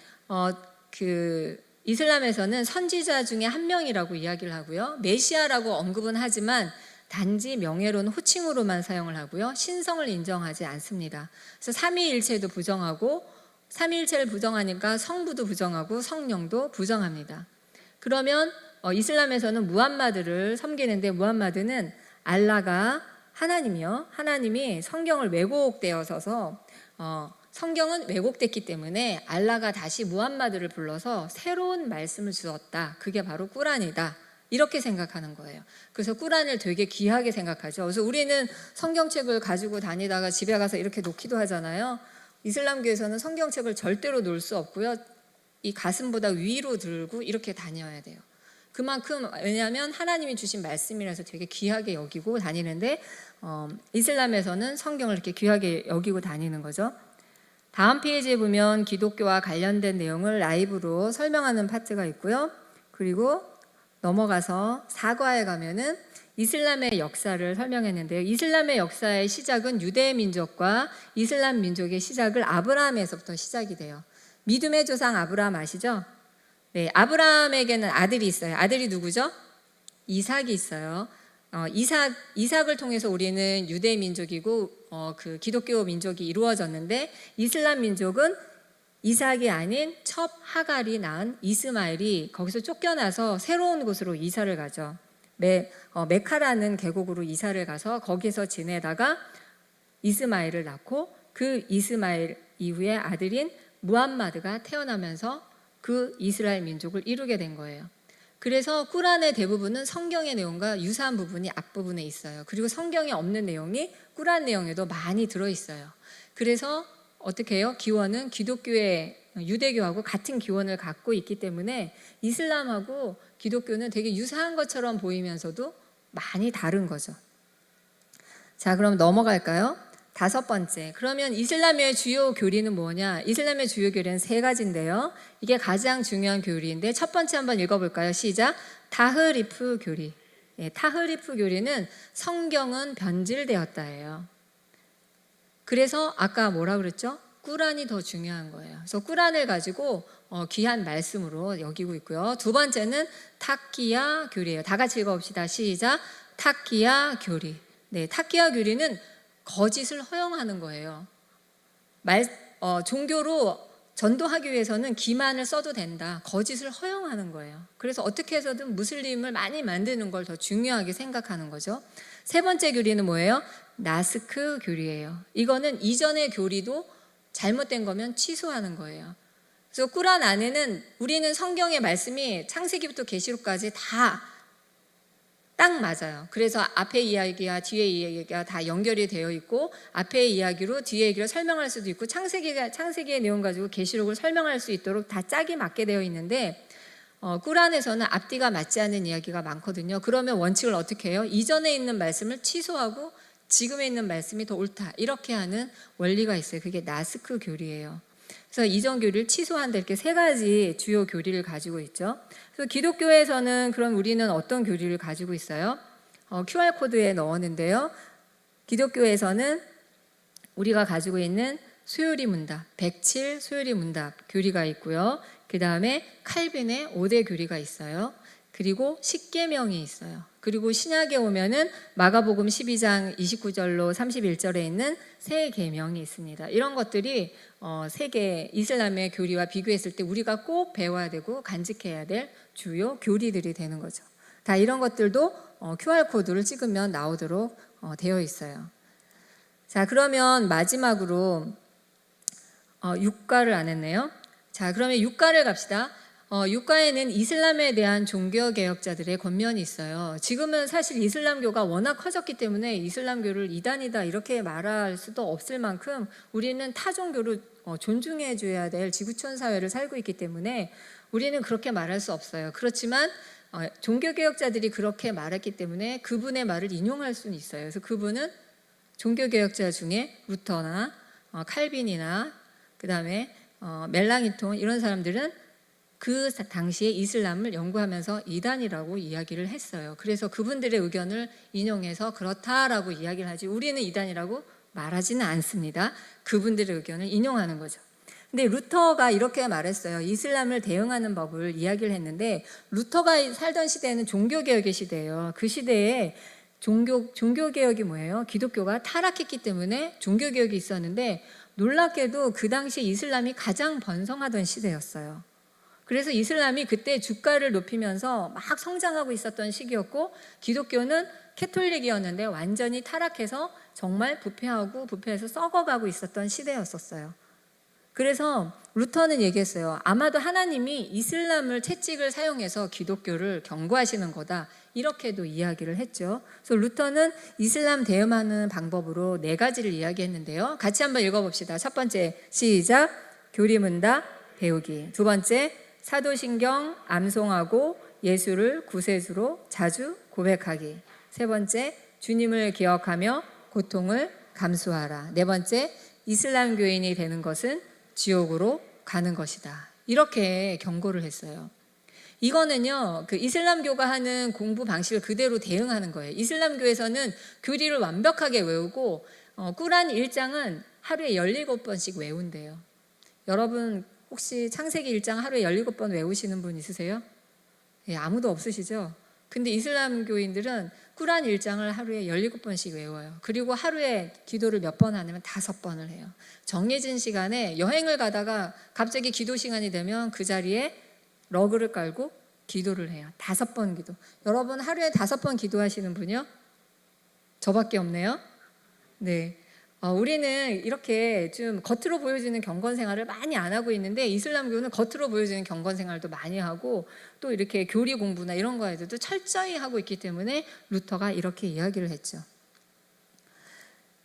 이슬람에서는 선지자 중에 한 명이라고 이야기를 하고요. 메시아라고 언급은 하지만 단지 명예로는 호칭으로만 사용을 하고요. 신성을 인정하지 않습니다. 그래서 삼위일체도 부정하고 삼위일체를 부정하니까 성부도 부정하고 성령도 부정합니다. 그러면 이슬람에서는 무함마드를 섬기는데 무함마드는 알라가 하나님이요. 하나님이 성경을 왜곡되어서서 성경은 왜곡됐기 때문에 알라가 다시 무함마드를 불러서 새로운 말씀을 주었다. 그게 바로 꾸란이다. 이렇게 생각하는 거예요. 그래서 꾸란을 되게 귀하게 생각하죠. 그래서 우리는 성경책을 가지고 다니다가 집에 가서 이렇게 놓기도 하잖아요. 이슬람교에서는 성경책을 절대로 놓을 수 없고요. 이 가슴보다 위로 들고 이렇게 다녀야 돼요. 그만큼 왜냐하면 하나님이 주신 말씀이라서 되게 귀하게 여기고 다니는데 이슬람에서는 성경을 이렇게 귀하게 여기고 다니는 거죠. 다음 페이지에 보면 기독교와 관련된 내용을 라이브로 설명하는 파트가 있고요. 그리고 넘어가서 4과에 가면은 이슬람의 역사를 설명했는데요. 이슬람의 역사의 시작은 유대 민족과 이슬람 민족의 시작을 아브라함에서부터 시작이 돼요. 믿음의 조상 아브라함 아시죠? 네, 아브라함에게는 아들이 있어요. 아들이 누구죠? 이삭이 있어요. 이삭을 통해서 우리는 유대 민족이고 그 기독교 민족이 이루어졌는데 이슬람 민족은 이삭이 아닌 첩 하갈이 낳은 이스마엘이 거기서 쫓겨나서 새로운 곳으로 이사를 가죠. 메카라는 계곡으로 이사를 가서 거기서 지내다가 이스마엘을 낳고 그 이스마엘 이후에 아들인 무함마드가 태어나면서 그 이스라엘 민족을 이루게 된 거예요. 그래서 꾸란의 대부분은 성경의 내용과 유사한 부분이 앞부분에 있어요. 그리고 성경에 없는 내용이 꾸란 내용에도 많이 들어있어요. 그래서 어떻게 해요? 기원은 기독교의 유대교하고 같은 기원을 갖고 있기 때문에 이슬람하고 기독교는 되게 유사한 것처럼 보이면서도 많이 다른 거죠. 자, 그럼 넘어갈까요? 5번째. 그러면 이슬람의 주요 교리는 뭐냐? 이슬람의 주요 교리는 3가지인데요. 이게 가장 중요한 교리인데 첫 번째 한번 읽어볼까요? 시작. 타흐리프 교리. 타흐리프 교리는 성경은 변질되었다예요. 그래서 아까 뭐라 그랬죠? 꾸란이 더 중요한 거예요. 그래서 꾸란을 가지고 귀한 말씀으로 여기고 있고요. 두 번째는 타키야 교리예요. 다 같이 읽어봅시다. 시작. 타키야 교리. 네, 타키야 교리는 거짓을 허용하는 거예요. 종교로 전도하기 위해서는 기만을 써도 된다. 거짓을 허용하는 거예요. 그래서 어떻게 해서든 무슬림을 많이 만드는 걸 더 중요하게 생각하는 거죠. 세 번째 교리는 뭐예요? 나스크 교리예요. 이거는 이전의 교리도 잘못된 거면 취소하는 거예요. 그래서 꾸란 안에는 우리는 성경의 말씀이 창세기부터 계시록까지 다 딱 맞아요. 그래서 앞의 이야기와 뒤의 이야기가 다 연결이 되어 있고 앞의 이야기로 뒤의 얘기를 설명할 수도 있고 창세기의 내용 가지고 계시록을 설명할 수 있도록 다 짝이 맞게 되어 있는데 꾸란에서는 앞뒤가 맞지 않는 이야기가 많거든요. 그러면 원칙을 어떻게 해요? 이전에 있는 말씀을 취소하고 지금에 있는 말씀이 더 옳다. 이렇게 하는 원리가 있어요. 그게 나스크 교리예요. 그래서 이전 교리를 취소한다. 이렇게 3가지 주요 교리를 가지고 있죠. 그래서 기독교에서는 그럼 우리는 어떤 교리를 가지고 있어요? QR코드에 넣었는데요. 기독교에서는 우리가 가지고 있는 소요리 문답, 107 소요리 문답 교리가 있고요. 그 다음에 칼빈의 5대 교리가 있어요. 그리고 십계명이 있어요. 그리고 신약에 오면은 마가복음 12장 29절로 31절에 있는 세 계명이 있습니다. 이런 것들이 세계 이슬람의 교리와 비교했을 때 우리가 꼭 배워야 되고 간직해야 될 주요 교리들이 되는 거죠. 다 이런 것들도 QR코드를 찍으면 나오도록 되어 있어요. 자, 그러면 마지막으로 육가를 안 했네요. 자, 그러면 육가를 갑시다. 육가에는 이슬람에 대한 종교개혁자들의 권면이 있어요. 지금은 사실 이슬람교가 워낙 커졌기 때문에 이슬람교를 이단이다 이렇게 말할 수도 없을 만큼 우리는 타 종교를 존중해줘야 될 지구촌 사회를 살고 있기 때문에 우리는 그렇게 말할 수 없어요. 그렇지만 종교개혁자들이 그렇게 말했기 때문에 그분의 말을 인용할 수는 있어요. 그래서 그분은 종교개혁자 중에 루터나 칼빈이나 그 다음에 멜랑이톤 이런 사람들은 그 당시에 이슬람을 연구하면서 이단이라고 이야기를 했어요. 그래서 그분들의 의견을 인용해서 그렇다라고 이야기를 하지 우리는 이단이라고 말하지는 않습니다. 그분들의 의견을 인용하는 거죠. 근데 루터가 이렇게 말했어요. 이슬람을 대응하는 법을 이야기를 했는데 루터가 살던 시대에는 종교개혁의 시대예요. 그 시대에 종교개혁이 뭐예요? 기독교가 타락했기 때문에 종교개혁이 있었는데 놀랍게도 그 당시 이슬람이 가장 번성하던 시대였어요. 그래서 이슬람이 그때 주가를 높이면서 막 성장하고 있었던 시기였고 기독교는 캐톨릭이었는데 완전히 타락해서 정말 부패해서 썩어가고 있었던 시대였었어요. 그래서 루터는 얘기했어요. 아마도 하나님이 이슬람을 채찍을 사용해서 기독교를 경고하시는 거다. 이렇게도 이야기를 했죠. 그래서 루터는 이슬람 대응하는 방법으로 4가지를 이야기했는데요. 같이 한번 읽어봅시다. 첫 번째, 시작. 교리문답 배우기. 두 번째, 사도신경 암송하고 예수를 구세주로 자주 고백하기. 세 번째, 주님을 기억하며 고통을 감수하라. 네 번째, 이슬람 교인이 되는 것은 지옥으로 가는 것이다. 이렇게 경고를 했어요. 이거는요, 그 이슬람교가 하는 공부 방식을 그대로 대응하는 거예요. 이슬람교에서는 교리를 완벽하게 외우고 꾸란 1장은 하루에 17번씩 외운대요. 여러분 혹시 창세기 1장 하루에 17번 외우시는 분 있으세요? 예, 아무도 없으시죠? 근데 이슬람교인들은 꾸란 1장을 하루에 17번씩 외워요. 그리고 하루에 기도를 몇 번 하냐면 5번을 해요. 정해진 시간에 여행을 가다가 갑자기 기도 시간이 되면 그 자리에 러그를 깔고 기도를 해요. 5번 기도. 여러분 하루에 5번 기도하시는 분이요? 저밖에 없네요. 네. 우리는 이렇게 좀 겉으로 보여지는 경건 생활을 많이 안 하고 있는데 이슬람교는 겉으로 보여지는 경건 생활도 많이 하고 또 이렇게 교리 공부나 이런 거에도 철저히 하고 있기 때문에 루터가 이렇게 이야기를 했죠.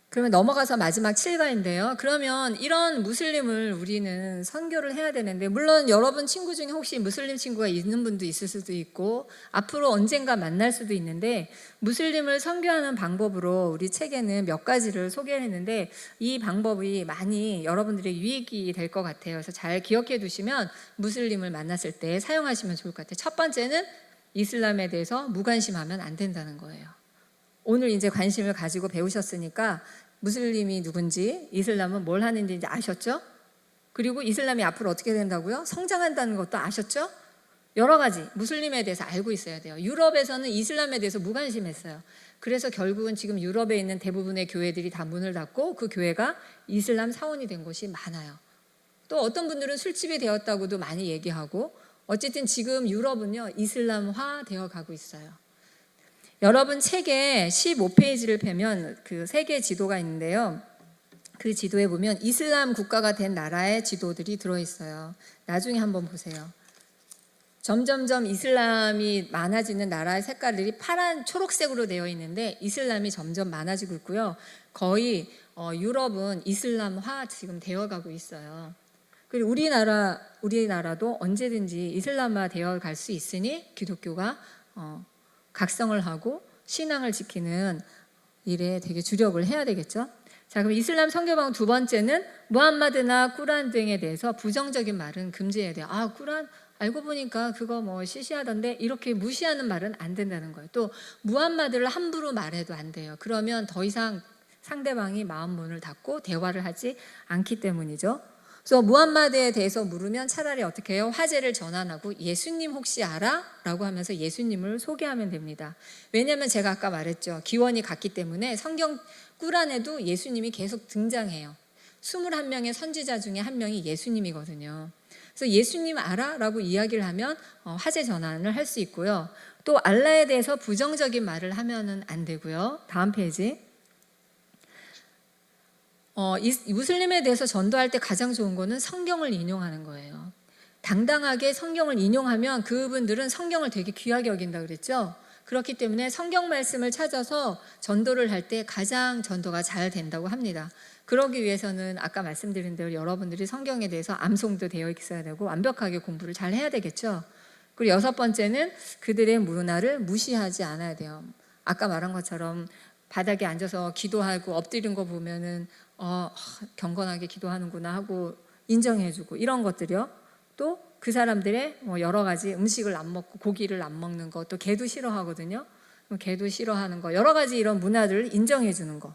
그러면 넘어가서 마지막 7가인데요. 그러면 이런 무슬림을 우리는 선교를 해야 되는데 물론 여러분 친구 중에 혹시 무슬림 친구가 있는 분도 있을 수도 있고 앞으로 언젠가 만날 수도 있는데 무슬림을 선교하는 방법으로 우리 책에는 몇 가지를 소개했는데 이 방법이 많이 여러분들의 유익이 될 것 같아요. 그래서 잘 기억해 두시면 무슬림을 만났을 때 사용하시면 좋을 것 같아요. 첫 번째는 이슬람에 대해서 무관심하면 안 된다는 거예요. 오늘 이제 관심을 가지고 배우셨으니까 무슬림이 누군지 이슬람은 뭘 하는지 이제 아셨죠? 그리고 이슬람이 앞으로 어떻게 된다고요? 성장한다는 것도 아셨죠? 여러 가지 무슬림에 대해서 알고 있어야 돼요. 유럽에서는 이슬람에 대해서 무관심했어요. 그래서 결국은 지금 유럽에 있는 대부분의 교회들이 다 문을 닫고 그 교회가 이슬람 사원이 된 곳이 많아요. 또 어떤 분들은 술집이 되었다고도 많이 얘기하고 어쨌든 지금 유럽은요 이슬람화 되어 가고 있어요. 여러분 책에 15페이지를 펴면 그 세계 지도가 있는데요. 그 지도에 보면 이슬람 국가가 된 나라의 지도들이 들어있어요. 나중에 한번 보세요. 점점점 이슬람이 많아지는 나라의 색깔들이 파란 초록색으로 되어 있는데 이슬람이 점점 많아지고 있고요. 거의 유럽은 이슬람화 지금 되어가고 있어요. 그리고 우리나라도 언제든지 이슬람화 되어 갈 수 있으니 기독교가 각성을 하고 신앙을 지키는 일에 되게 주력을 해야 되겠죠. 자, 그럼 이슬람 선교방 두 번째는 무함마드나 꾸란 등에 대해서 부정적인 말은 금지해야 돼요. 꾸란 알고 보니까 그거 뭐 시시하던데 이렇게 무시하는 말은 안 된다는 거예요. 또 무함마드를 함부로 말해도 안 돼요. 그러면 더 이상 상대방이 마음 문을 닫고 대화를 하지 않기 때문이죠. 그래서 무함마드에 대해서 물으면 차라리 어떻게 해요? 화제를 전환하고 예수님 혹시 알아? 라고 하면서 예수님을 소개하면 됩니다. 왜냐하면 제가 아까 말했죠. 기원이 같기 때문에 성경 꿀 안에도 예수님이 계속 등장해요. 21명의 선지자 중에 한 명이 예수님이거든요. 그래서 예수님 알아? 라고 이야기를 하면 화제 전환을 할 수 있고요. 또 알라에 대해서 부정적인 말을 하면은 안 되고요. 다음 페이지. 무슬림에 대해서 전도할 때 가장 좋은 거는 성경을 인용하는 거예요. 당당하게 성경을 인용하면 그분들은 성경을 되게 귀하게 여긴다 그랬죠. 그렇기 때문에 성경 말씀을 찾아서 전도를 할 때 가장 전도가 잘 된다고 합니다. 그러기 위해서는 아까 말씀드린 대로 여러분들이 성경에 대해서 암송도 되어 있어야 되고 완벽하게 공부를 잘 해야 되겠죠. 그리고 6번째는 그들의 문화를 무시하지 않아야 돼요. 아까 말한 것처럼 바닥에 앉아서 기도하고 엎드린 거 보면은 경건하게 기도하는구나 하고 인정해주고 이런 것들이요. 또 그 사람들의 여러 가지 음식을 안 먹고 고기를 안 먹는 거, 또 개도 싫어하거든요. 개도 싫어하는 거, 여러 가지 이런 문화들을 인정해주는 거.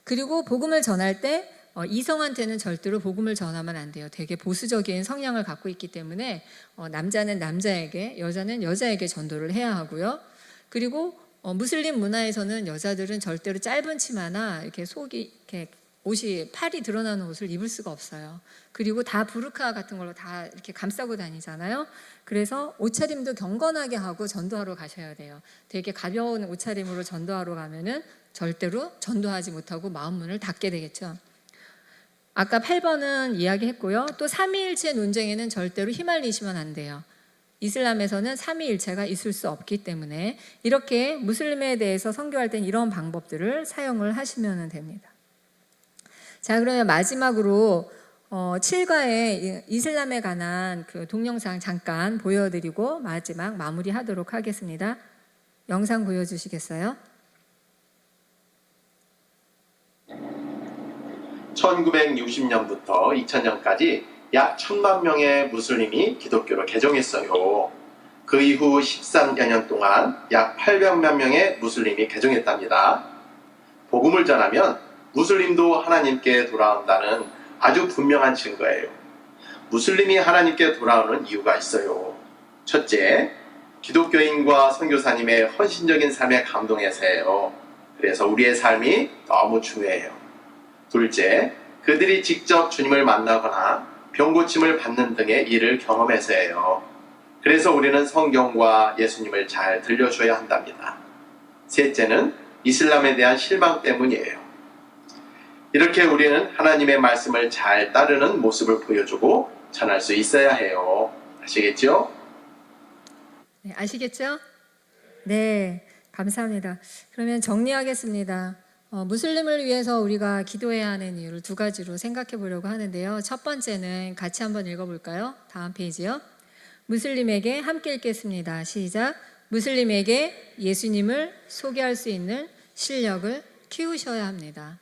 그리고 복음을 전할 때 이성한테는 절대로 복음을 전하면 안 돼요. 되게 보수적인 성향을 갖고 있기 때문에 남자는 남자에게, 여자는 여자에게 전도를 해야 하고요. 그리고 무슬림 문화에서는 여자들은 절대로 짧은 치마나 이렇게 이렇게 옷이 팔이 드러나는 옷을 입을 수가 없어요. 그리고 다 부르카 같은 걸로 다 이렇게 감싸고 다니잖아요. 그래서 옷차림도 경건하게 하고 전도하러 가셔야 돼요. 되게 가벼운 옷차림으로 전도하러 가면은 절대로 전도하지 못하고 마음문을 닫게 되겠죠. 아까 8번은 이야기했고요. 또 삼위일체 논쟁에는 절대로 휘말리시면 안 돼요. 이슬람에서는 삼위일체가 있을 수 없기 때문에 이렇게 무슬림에 대해서 선교할 땐 이런 방법들을 사용을 하시면 됩니다. 자, 그러면 마지막으로 7과의 이슬람에 관한 그 동영상 잠깐 보여드리고 마지막 마무리하도록 하겠습니다. 영상 보여주시겠어요? 1960년부터 2000년까지 약 1000만 명의 무슬림이 기독교로 개종했어요. 그 이후 13여 년 동안 약 800만 명의 무슬림이 개종했답니다. 복음을 전하면 무슬림도 하나님께 돌아온다는 아주 분명한 증거예요. 무슬림이 하나님께 돌아오는 이유가 있어요. 첫째, 기독교인과 선교사님의 헌신적인 삶에 감동해서예요. 그래서 우리의 삶이 너무 중요해요. 둘째, 그들이 직접 주님을 만나거나 병고침을 받는 등의 일을 경험해서예요. 그래서 우리는 성경과 예수님을 잘 들려줘야 한답니다. 셋째는 이슬람에 대한 실망 때문이에요. 이렇게 우리는 하나님의 말씀을 잘 따르는 모습을 보여주고 전할 수 있어야 해요. 아시겠죠? 네, 아시겠죠? 네, 감사합니다. 그러면 정리하겠습니다. 무슬림을 위해서 우리가 기도해야 하는 이유를 2가지로 생각해 보려고 하는데요. 첫 번째는 같이 한번 읽어볼까요? 다음 페이지요. 무슬림에게 함께 읽겠습니다. 시작. 무슬림에게 예수님을 소개할 수 있는 실력을 키우셔야 합니다.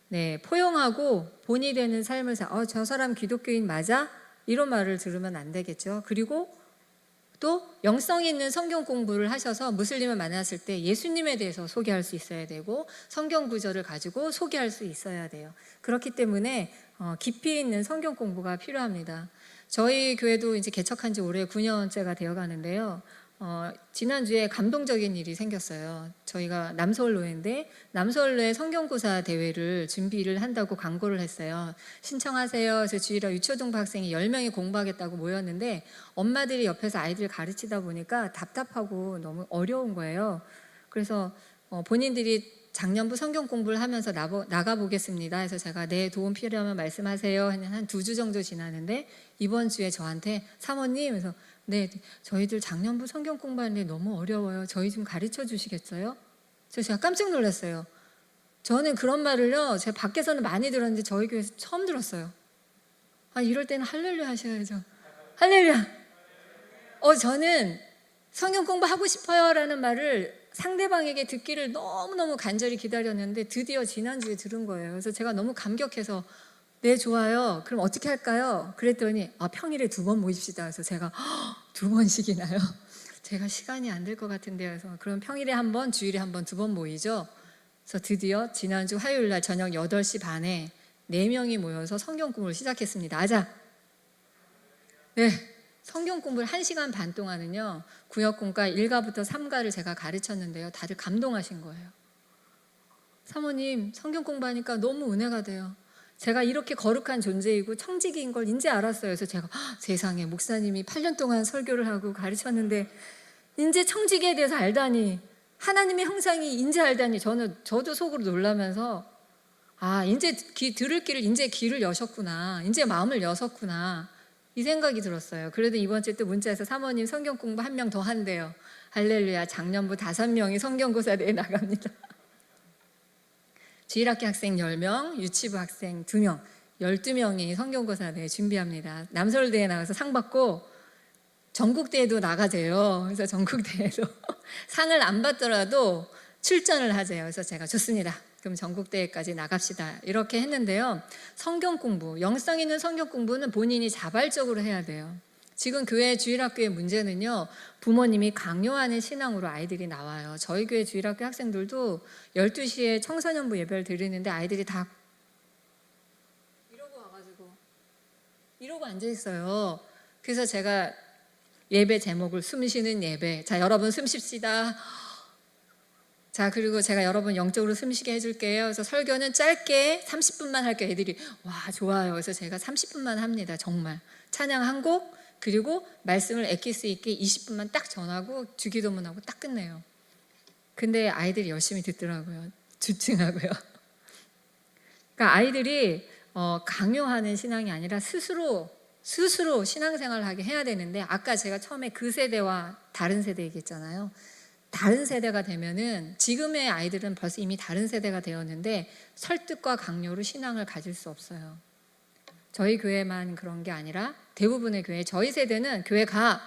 네, 포용하고 본이 되는 삶을 저 사람 기독교인 맞아? 이런 말을 들으면 안 되겠죠. 그리고 또 영성 있는 성경 공부를 하셔서 무슬림을 만났을 때 예수님에 대해서 소개할 수 있어야 되고 성경 구절을 가지고 소개할 수 있어야 돼요. 그렇기 때문에 깊이 있는 성경 공부가 필요합니다. 저희 교회도 이제 개척한 지 올해 9년째가 되어 가는데요. 지난주에 감동적인 일이 생겼어요. 저희가 남서울로인데 남서울로에 성경고사 대회를 준비를 한다고 광고를 했어요. 신청하세요. 그래서 주일날 유초등부 학생이 10명이 공부하겠다고 모였는데 엄마들이 옆에서 아이들 가르치다 보니까 답답하고 너무 어려운 거예요. 그래서 본인들이 작년부 성경 공부를 하면서 나가보겠습니다. 그래서 제가 네, 도움 필요하면 말씀하세요. 한 2주 정도 지나는데 이번 주에 저한테 사모님, 그래서 네, 저희들 작년부 성경 공부하는데 너무 어려워요. 저희 좀 가르쳐 주시겠어요? 그래서 제가 깜짝 놀랐어요. 저는 그런 말을요, 제가 밖에서는 많이 들었는데 저희 교회에서 처음 들었어요. 이럴 때는 할렐루야 하셔야죠. 할렐루야. 저는 성경 공부하고 싶어요 라는 말을 상대방에게 듣기를 너무너무 간절히 기다렸는데 드디어 지난주에 들은 거예요. 그래서 제가 너무 감격해서 네, 좋아요. 그럼 어떻게 할까요? 그랬더니 평일에 2번 모입시다. 그래서 제가 2번씩이나요? 제가 시간이 안 될 것 같은데요. 그래서 그럼 평일에 1번, 주일에 1번, 2번 모이죠. 그래서 드디어 지난주 화요일 날 저녁 8시 반에 4명이 모여서 성경 공부를 시작했습니다. 아자. 네. 성경 공부를 1시간 반 동안은요. 구역공과 1가부터 3가를 제가 가르쳤는데요. 다들 감동하신 거예요. 사모님, 성경 공부하니까 너무 은혜가 돼요. 제가 이렇게 거룩한 존재이고 청지기인 걸 이제 알았어요. 그래서 제가 세상에 목사님이 8년 동안 설교를 하고 가르쳤는데 이제 청지기에 대해서 알다니, 하나님의 형상이 이제 알다니, 저도 속으로 놀라면서 이제 들을 길을 이제 귀를 여셨구나, 이제 마음을 여셨구나, 이 생각이 들었어요. 그래도 이번 주에 또 문자에서 사모님 성경 공부 1명 더 한대요. 할렐루야. 작년부 5명이 성경고사대에 나갑니다. 주일학교 학생 10명, 유치부 학생 2명, 12명이 성경고사대에 준비합니다. 남서울대에 나가서 상 받고 전국대회도 나가재요. 그래서 전국대회도 상을 안 받더라도 출전을 하재요. 그래서 제가 좋습니다. 그럼 전국대회까지 나갑시다. 이렇게 했는데요. 성경 공부, 영성 있는 성경 공부는 본인이 자발적으로 해야 돼요. 지금 교회 주일학교의 문제는요. 부모님이 강요하는 신앙으로 아이들이 나와요. 저희 교회 주일학교 학생들도 12시에 청소년부 예배를 드리는데 아이들이 다 이러고 와가지고 이러고 앉아있어요. 그래서 제가 예배 제목을 숨쉬는 예배. 자, 여러분 숨 쉽시다. 자, 그리고 제가 여러분 영적으로 숨쉬게 해줄게요. 그래서 설교는 짧게 30분만 할게요. 애들이 와 좋아요. 그래서 제가 30분만 합니다. 정말 찬양 한 곡, 그리고 말씀을 엑기스 있게 20분만 딱 전하고 주기도문하고 딱 끝내요. 근데 아이들이 열심히 듣더라고요. 주증하고요. 그러니까 아이들이 강요하는 신앙이 아니라 스스로 신앙생활을 하게 해야 되는데, 아까 제가 처음에 그 세대와 다른 세대 얘기했잖아요. 다른 세대가 되면은, 지금의 아이들은 벌써 이미 다른 세대가 되었는데 설득과 강요로 신앙을 가질 수 없어요. 저희 교회만 그런 게 아니라 대부분의 교회, 저희 세대는 교회 갈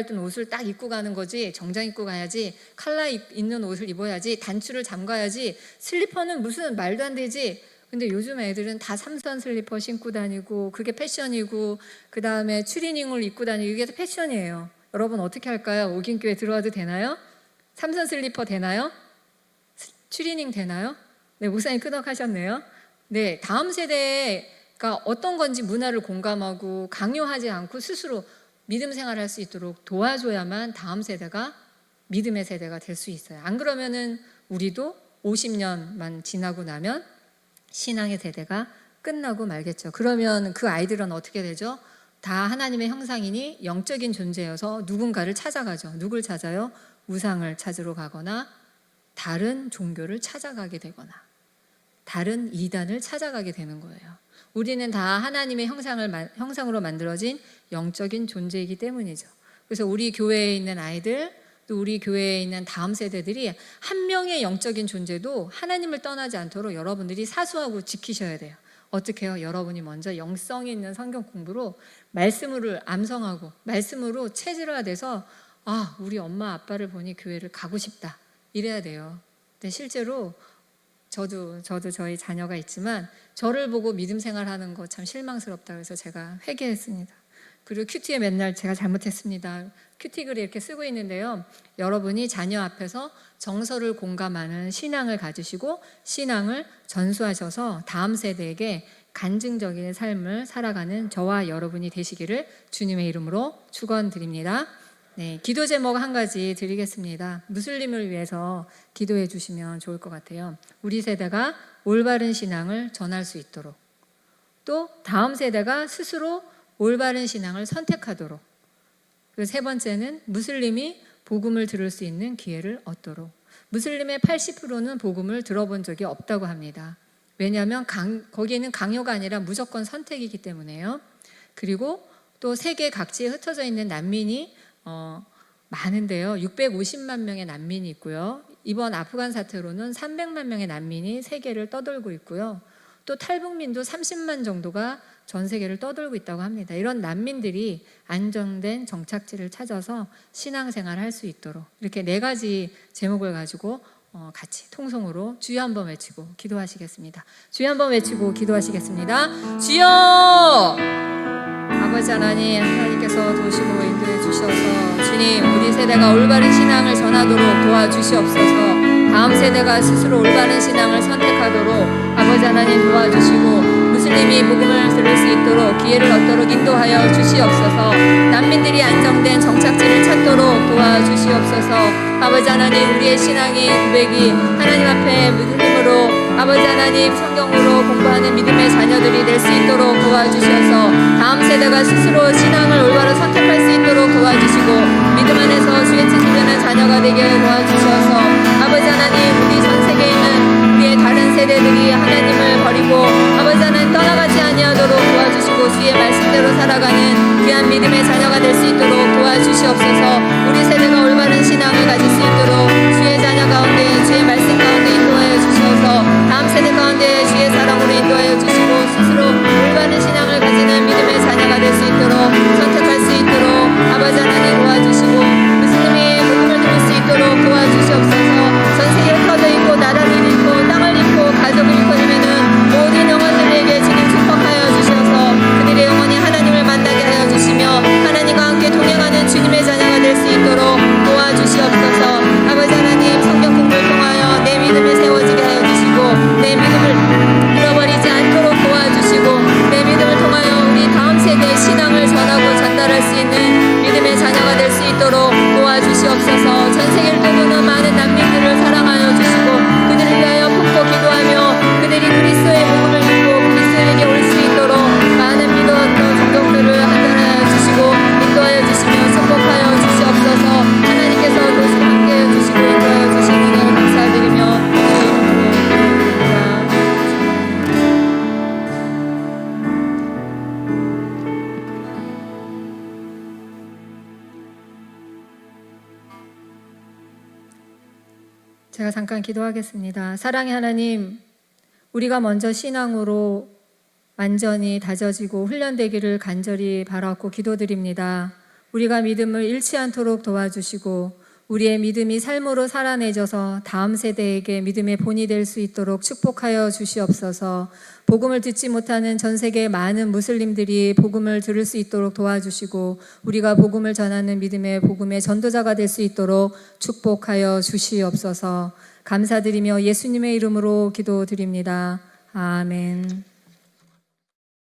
땐 옷을 딱 입고 가는 거지, 정장 입고 가야지, 칼라 있는 옷을 입어야지, 단추를 잠가야지, 슬리퍼는 무슨 말도 안 되지. 근데 요즘 애들은 다 삼선 슬리퍼 신고 다니고 그게 패션이고, 그 다음에 추리닝을 입고 다니고, 이게 패션이에요. 여러분 어떻게 할까요? 오긴교회 들어와도 되나요? 삼선 슬리퍼 되나요? 추리닝 되나요? 네, 목사님 끄덕하셨네요. 네, 다음 세대가 어떤 건지 문화를 공감하고 강요하지 않고 스스로 믿음 생활할 수 있도록 도와줘야만 다음 세대가 믿음의 세대가 될 수 있어요. 안 그러면은 우리도 50년만 지나고 나면 신앙의 세대가 끝나고 말겠죠. 그러면 그 아이들은 어떻게 되죠? 다 하나님의 형상이니 영적인 존재여서 누군가를 찾아가죠. 누굴 찾아요? 우상을 찾으러 가거나 다른 종교를 찾아가게 되거나 다른 이단을 찾아가게 되는 거예요. 우리는 다 하나님의 형상으로 만들어진 영적인 존재이기 때문이죠. 그래서 우리 교회에 있는 아이들, 또 우리 교회에 있는 다음 세대들이 한 명의 영적인 존재도 하나님을 떠나지 않도록 여러분들이 사수하고 지키셔야 돼요. 어떻게 해요? 여러분이 먼저 영성 있는 성경 공부로 말씀으로 암송하고 말씀으로 체질화돼서 우리 엄마 아빠를 보니 교회를 가고 싶다, 이래야 돼요. 근데 실제로 저도 저희 자녀가 있지만 저를 보고 믿음 생활하는 거 참 실망스럽다 그래서 제가 회개했습니다. 그리고 큐티에 맨날 제가 잘못했습니다, 큐티 글을 이렇게 쓰고 있는데요. 여러분이 자녀 앞에서 정서를 공감하는 신앙을 가지시고 신앙을 전수하셔서 다음 세대에게 간증적인 삶을 살아가는 저와 여러분이 되시기를 주님의 이름으로 축원드립니다. 네, 기도 제목 한 가지 드리겠습니다. 무슬림을 위해서 기도해 주시면 좋을 것 같아요. 우리 세대가 올바른 신앙을 전할 수 있도록, 또 다음 세대가 스스로 올바른 신앙을 선택하도록, 그리고 세 번째는 무슬림이 복음을 들을 수 있는 기회를 얻도록. 무슬림의 80%는 복음을 들어본 적이 없다고 합니다. 왜냐하면 거기에는 강요가 아니라 무조건 선택이기 때문에요. 그리고 또 세계 각지에 흩어져 있는 난민이 많은데요. 650만 명의 난민이 있고요. 이번 아프간 사태로는 300만 명의 난민이 세계를 떠돌고 있고요. 또 탈북민도 30만 정도가 전 세계를 떠돌고 있다고 합니다. 이런 난민들이 안정된 정착지를 찾아서 신앙생활을 할 수 있도록 이렇게 4가지 제목을 가지고 같이 통성으로 주여 한번 외치고 기도하시겠습니다. 주여 한번 외치고 기도하시겠습니다. 주여! 아버지 하나님, 하나님께서 도시고 인도해 주셔서 주님, 우리 세대가 올바른 신앙을 전하도록 도와주시옵소서. 다음 세대가 스스로 올바른 신앙을 선택하도록 아버지 하나님 도와주시고 무슬림이 복음을 들을 수 있도록 기회를 얻도록 인도하여 주시옵소서. 난민들이 안정된 정착지를 찾도록 도와주시옵소서. 아버지 하나님, 우리의 신앙이 고백이 하나님 앞에 믿음으로 아버지 하나님 성경으로 공부하는 믿음의 자녀들이 될 수 있도록 도와주셔서 다음 세대가 스스로 신앙을 올바로 선택할 수 있도록 도와주시고 믿음 안에서 주의 뜻을 되는 자녀가 되게 도와주셔서 아버지 하나님, 우리 전 세계에 있는 우리의 다른 세대들이 하나님을 버리고 아버지 하나님 떠나가지 아니하도록 도와주시고 주의 말씀대로 살아가는 귀한 믿음의 자녀가 될 수 있도록 도와주시옵소서. 우리 세대가 올바른 신앙을 가질 수 있도록 주의 자녀 가운데 주의 말씀 가운데 인도하여 주셔서 다음 세대 가운데 주의 사랑으로 인도하여 주시고 스스로 올바른 신앙을 가지는 믿음의 자녀가 될 수 있도록 선택할 수 있도록 아버지 하나님 도와주시고 무슬림이 복음을 들을 수 있도록 도와주시옵소서. 전 세계에 퍼져 있고 나라를 잃고 땅을 잃고 가족을 잃고 되면은 모든 영혼들에게 주님 축복하여 주셔서 그들의 영혼이 하나님을 만나게 하여 주시며 하나님과 함께 동행하는 주님의 자녀가 될 수 있도록 도와주시옵소서. 아버지 하나님, 성경 공부를 통하여 내 믿음이 세워지게 하여 주시고 내 믿음을 잃어버리지 않도록 도와주시고 내 믿음을 통하여 우리 다음 세대의 신앙을 전하고 전달할 수 있는 믿음의 자녀가 될 수 있도록 도와주시옵소서. 전 세계를 떠도는 많은 난민들을 사랑하여 주시고 그들을 위하여 품고 기도하며 그들이 그리스도의 복음을 믿고 그리스도에게 올 수 있도록 많은 믿었던 종족들을 한잔하여 주시고 인도하여 주시며 축복하여 주시옵소서. 하나님께서 도시 함께하여 주시고 인도하여 주시는 은혜를 감사드리며 주의 이름으로 제가 잠깐 기도하겠습니다. 사랑의 하나님, 우리가 먼저 신앙으로 완전히 다져지고 훈련되기를 간절히 바라고 기도드립니다. 우리가 믿음을 잃지 않도록 도와주시고 우리의 믿음이 삶으로 살아내져서 다음 세대에게 믿음의 본이 될 수 있도록 축복하여 주시옵소서. 복음을 듣지 못하는 전 세계 많은 무슬림들이 복음을 들을 수 있도록 도와주시고 우리가 복음을 전하는 믿음의 복음의 전도자가 될 수 있도록 축복하여 주시옵소서. 감사드리며 예수님의 이름으로 기도드립니다. 아멘.